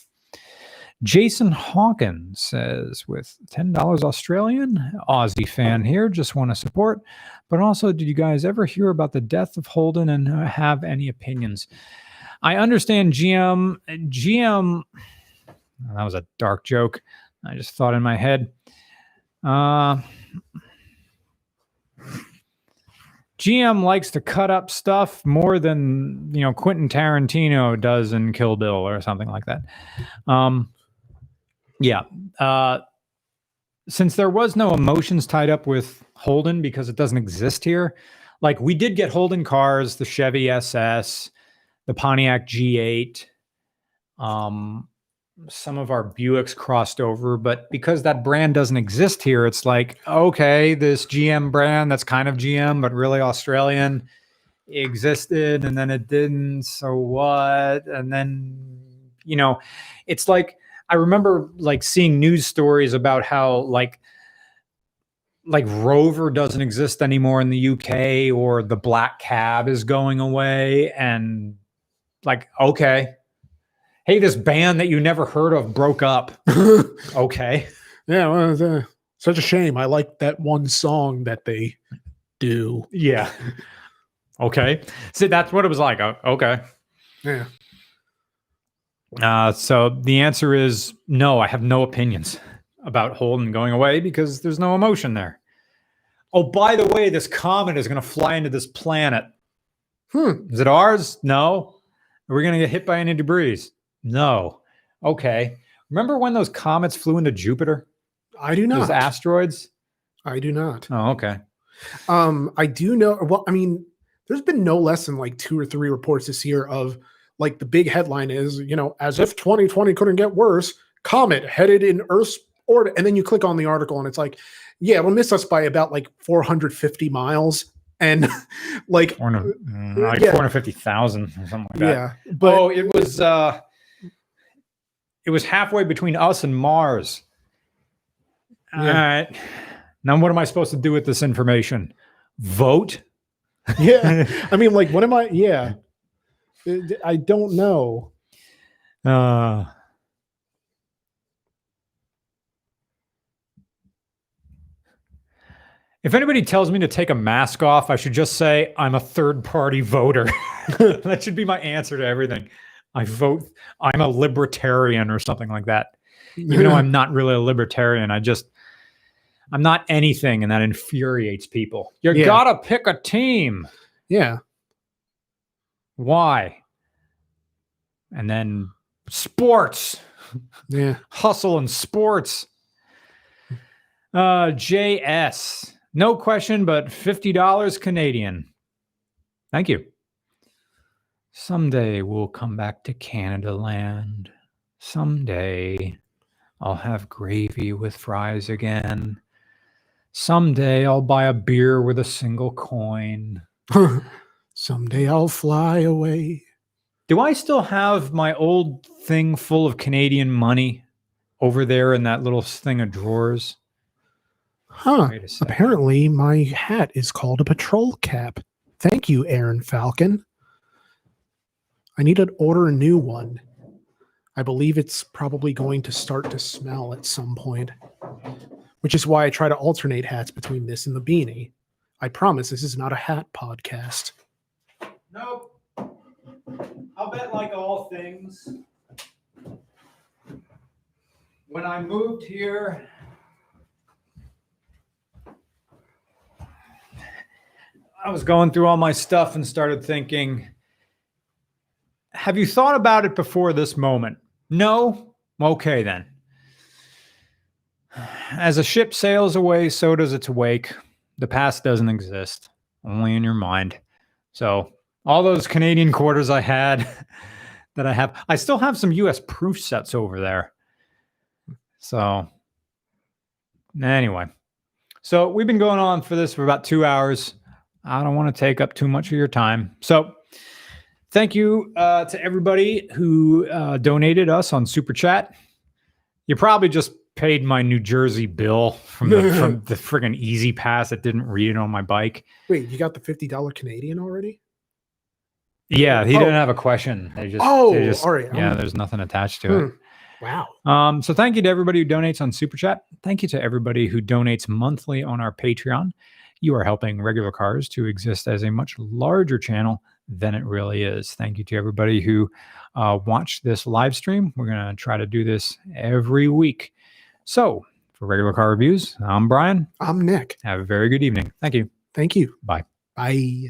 Jason Hawkins says, with $10 Australian, Aussie fan here, just want to support. But also, did you guys ever hear about the death of Holden and have any opinions? I understand GM, that was a dark joke. I just thought in my head. GM likes to cut up stuff more than, Quentin Tarantino does in Kill Bill or something like that. Since there was no emotions tied up with Holden because it doesn't exist here, like we did get Holden cars, the Chevy SS, the Pontiac G8, some of our Buicks crossed over, but because that brand doesn't exist here, it's like, okay, this GM brand that's kind of GM, but really Australian existed and then it didn't. So what? And then, it's like, I remember like seeing news stories about how like Rover doesn't exist anymore in the UK, or the black cab is going away, and like, okay, hey, this band that you never heard of broke up. Okay. Yeah, well, such a shame. I like that one song that they do. Yeah. Okay. See, that's what it was like. Okay. Yeah. So the answer is no, I have no opinions about Holden going away because there's no emotion there. Oh, by the way, this comet is going to fly into this planet. Is it ours? No. Are we going to get hit by any debris? No. Okay. Remember when those comets flew into Jupiter? I do not. Those asteroids? I do not. Oh, okay. I do know. Well, I mean, there's been no less than like 2 or 3 reports this year of like the big headline is, as if 2020 couldn't get worse, comet headed in Earth's orbit. And then you click on the article and it's like, yeah, it'll miss us by about like 450 miles. And like 450,000 or something like that. Yeah. But it was halfway between us and Mars. Yeah. All right. Now what am I supposed to do with this information? Vote? Yeah. I mean, like, what am I? Yeah. I don't know. If anybody tells me to take a mask off, I should just say I'm a third-party voter. That should be my answer to everything. I vote. I'm a libertarian or something like that. Even though I'm not really a libertarian, I'm not anything, and that infuriates people. You gotta pick a team. Yeah. Why? And then sports. Yeah. Hustle and sports. JS. No question, but $50 Canadian. Thank you. Someday we'll come back to Canada land. Someday I'll have gravy with fries again. Someday I'll buy a beer with a single coin. Someday I'll fly away. Do I still have my old thing full of Canadian money over there in that little thing of drawers? Huh. Wait a second. Apparently, my hat is called a patrol cap. Thank you, Aaron Falcon. I need to order a new one. I believe it's probably going to start to smell at some point, which is why I try to alternate hats between this and the beanie. I promise this is not a hat podcast. Nope. I'll bet, like all things, when I moved here, I was going through all my stuff and started thinking, have you thought about it before this moment? No? Okay, then. As a ship sails away, so does its wake. The past doesn't exist, only in your mind. So all those Canadian quarters I had that I have, I still have some US proof sets over there. So anyway, so we've been going on for this for about 2 hours. I don't want to take up too much of your time. So thank you to everybody who donated us on Super Chat. You probably just paid my New Jersey bill from the friggin' Easy Pass that didn't read it on my bike. Wait, you got the $50 Canadian already? Yeah, he didn't have a question. They just all right. Yeah, there's nothing attached to it. Wow. So thank you to everybody who donates on Super Chat. Thank you to everybody who donates monthly on our Patreon. You are helping Regular Cars to exist as a much larger channel than it really is. Thank you to everybody who watched this live stream. We're going to try to do this every week. So for Regular Car Reviews, I'm Brian. I'm Nick. Have a very good evening. Thank you. Thank you. Bye. Bye.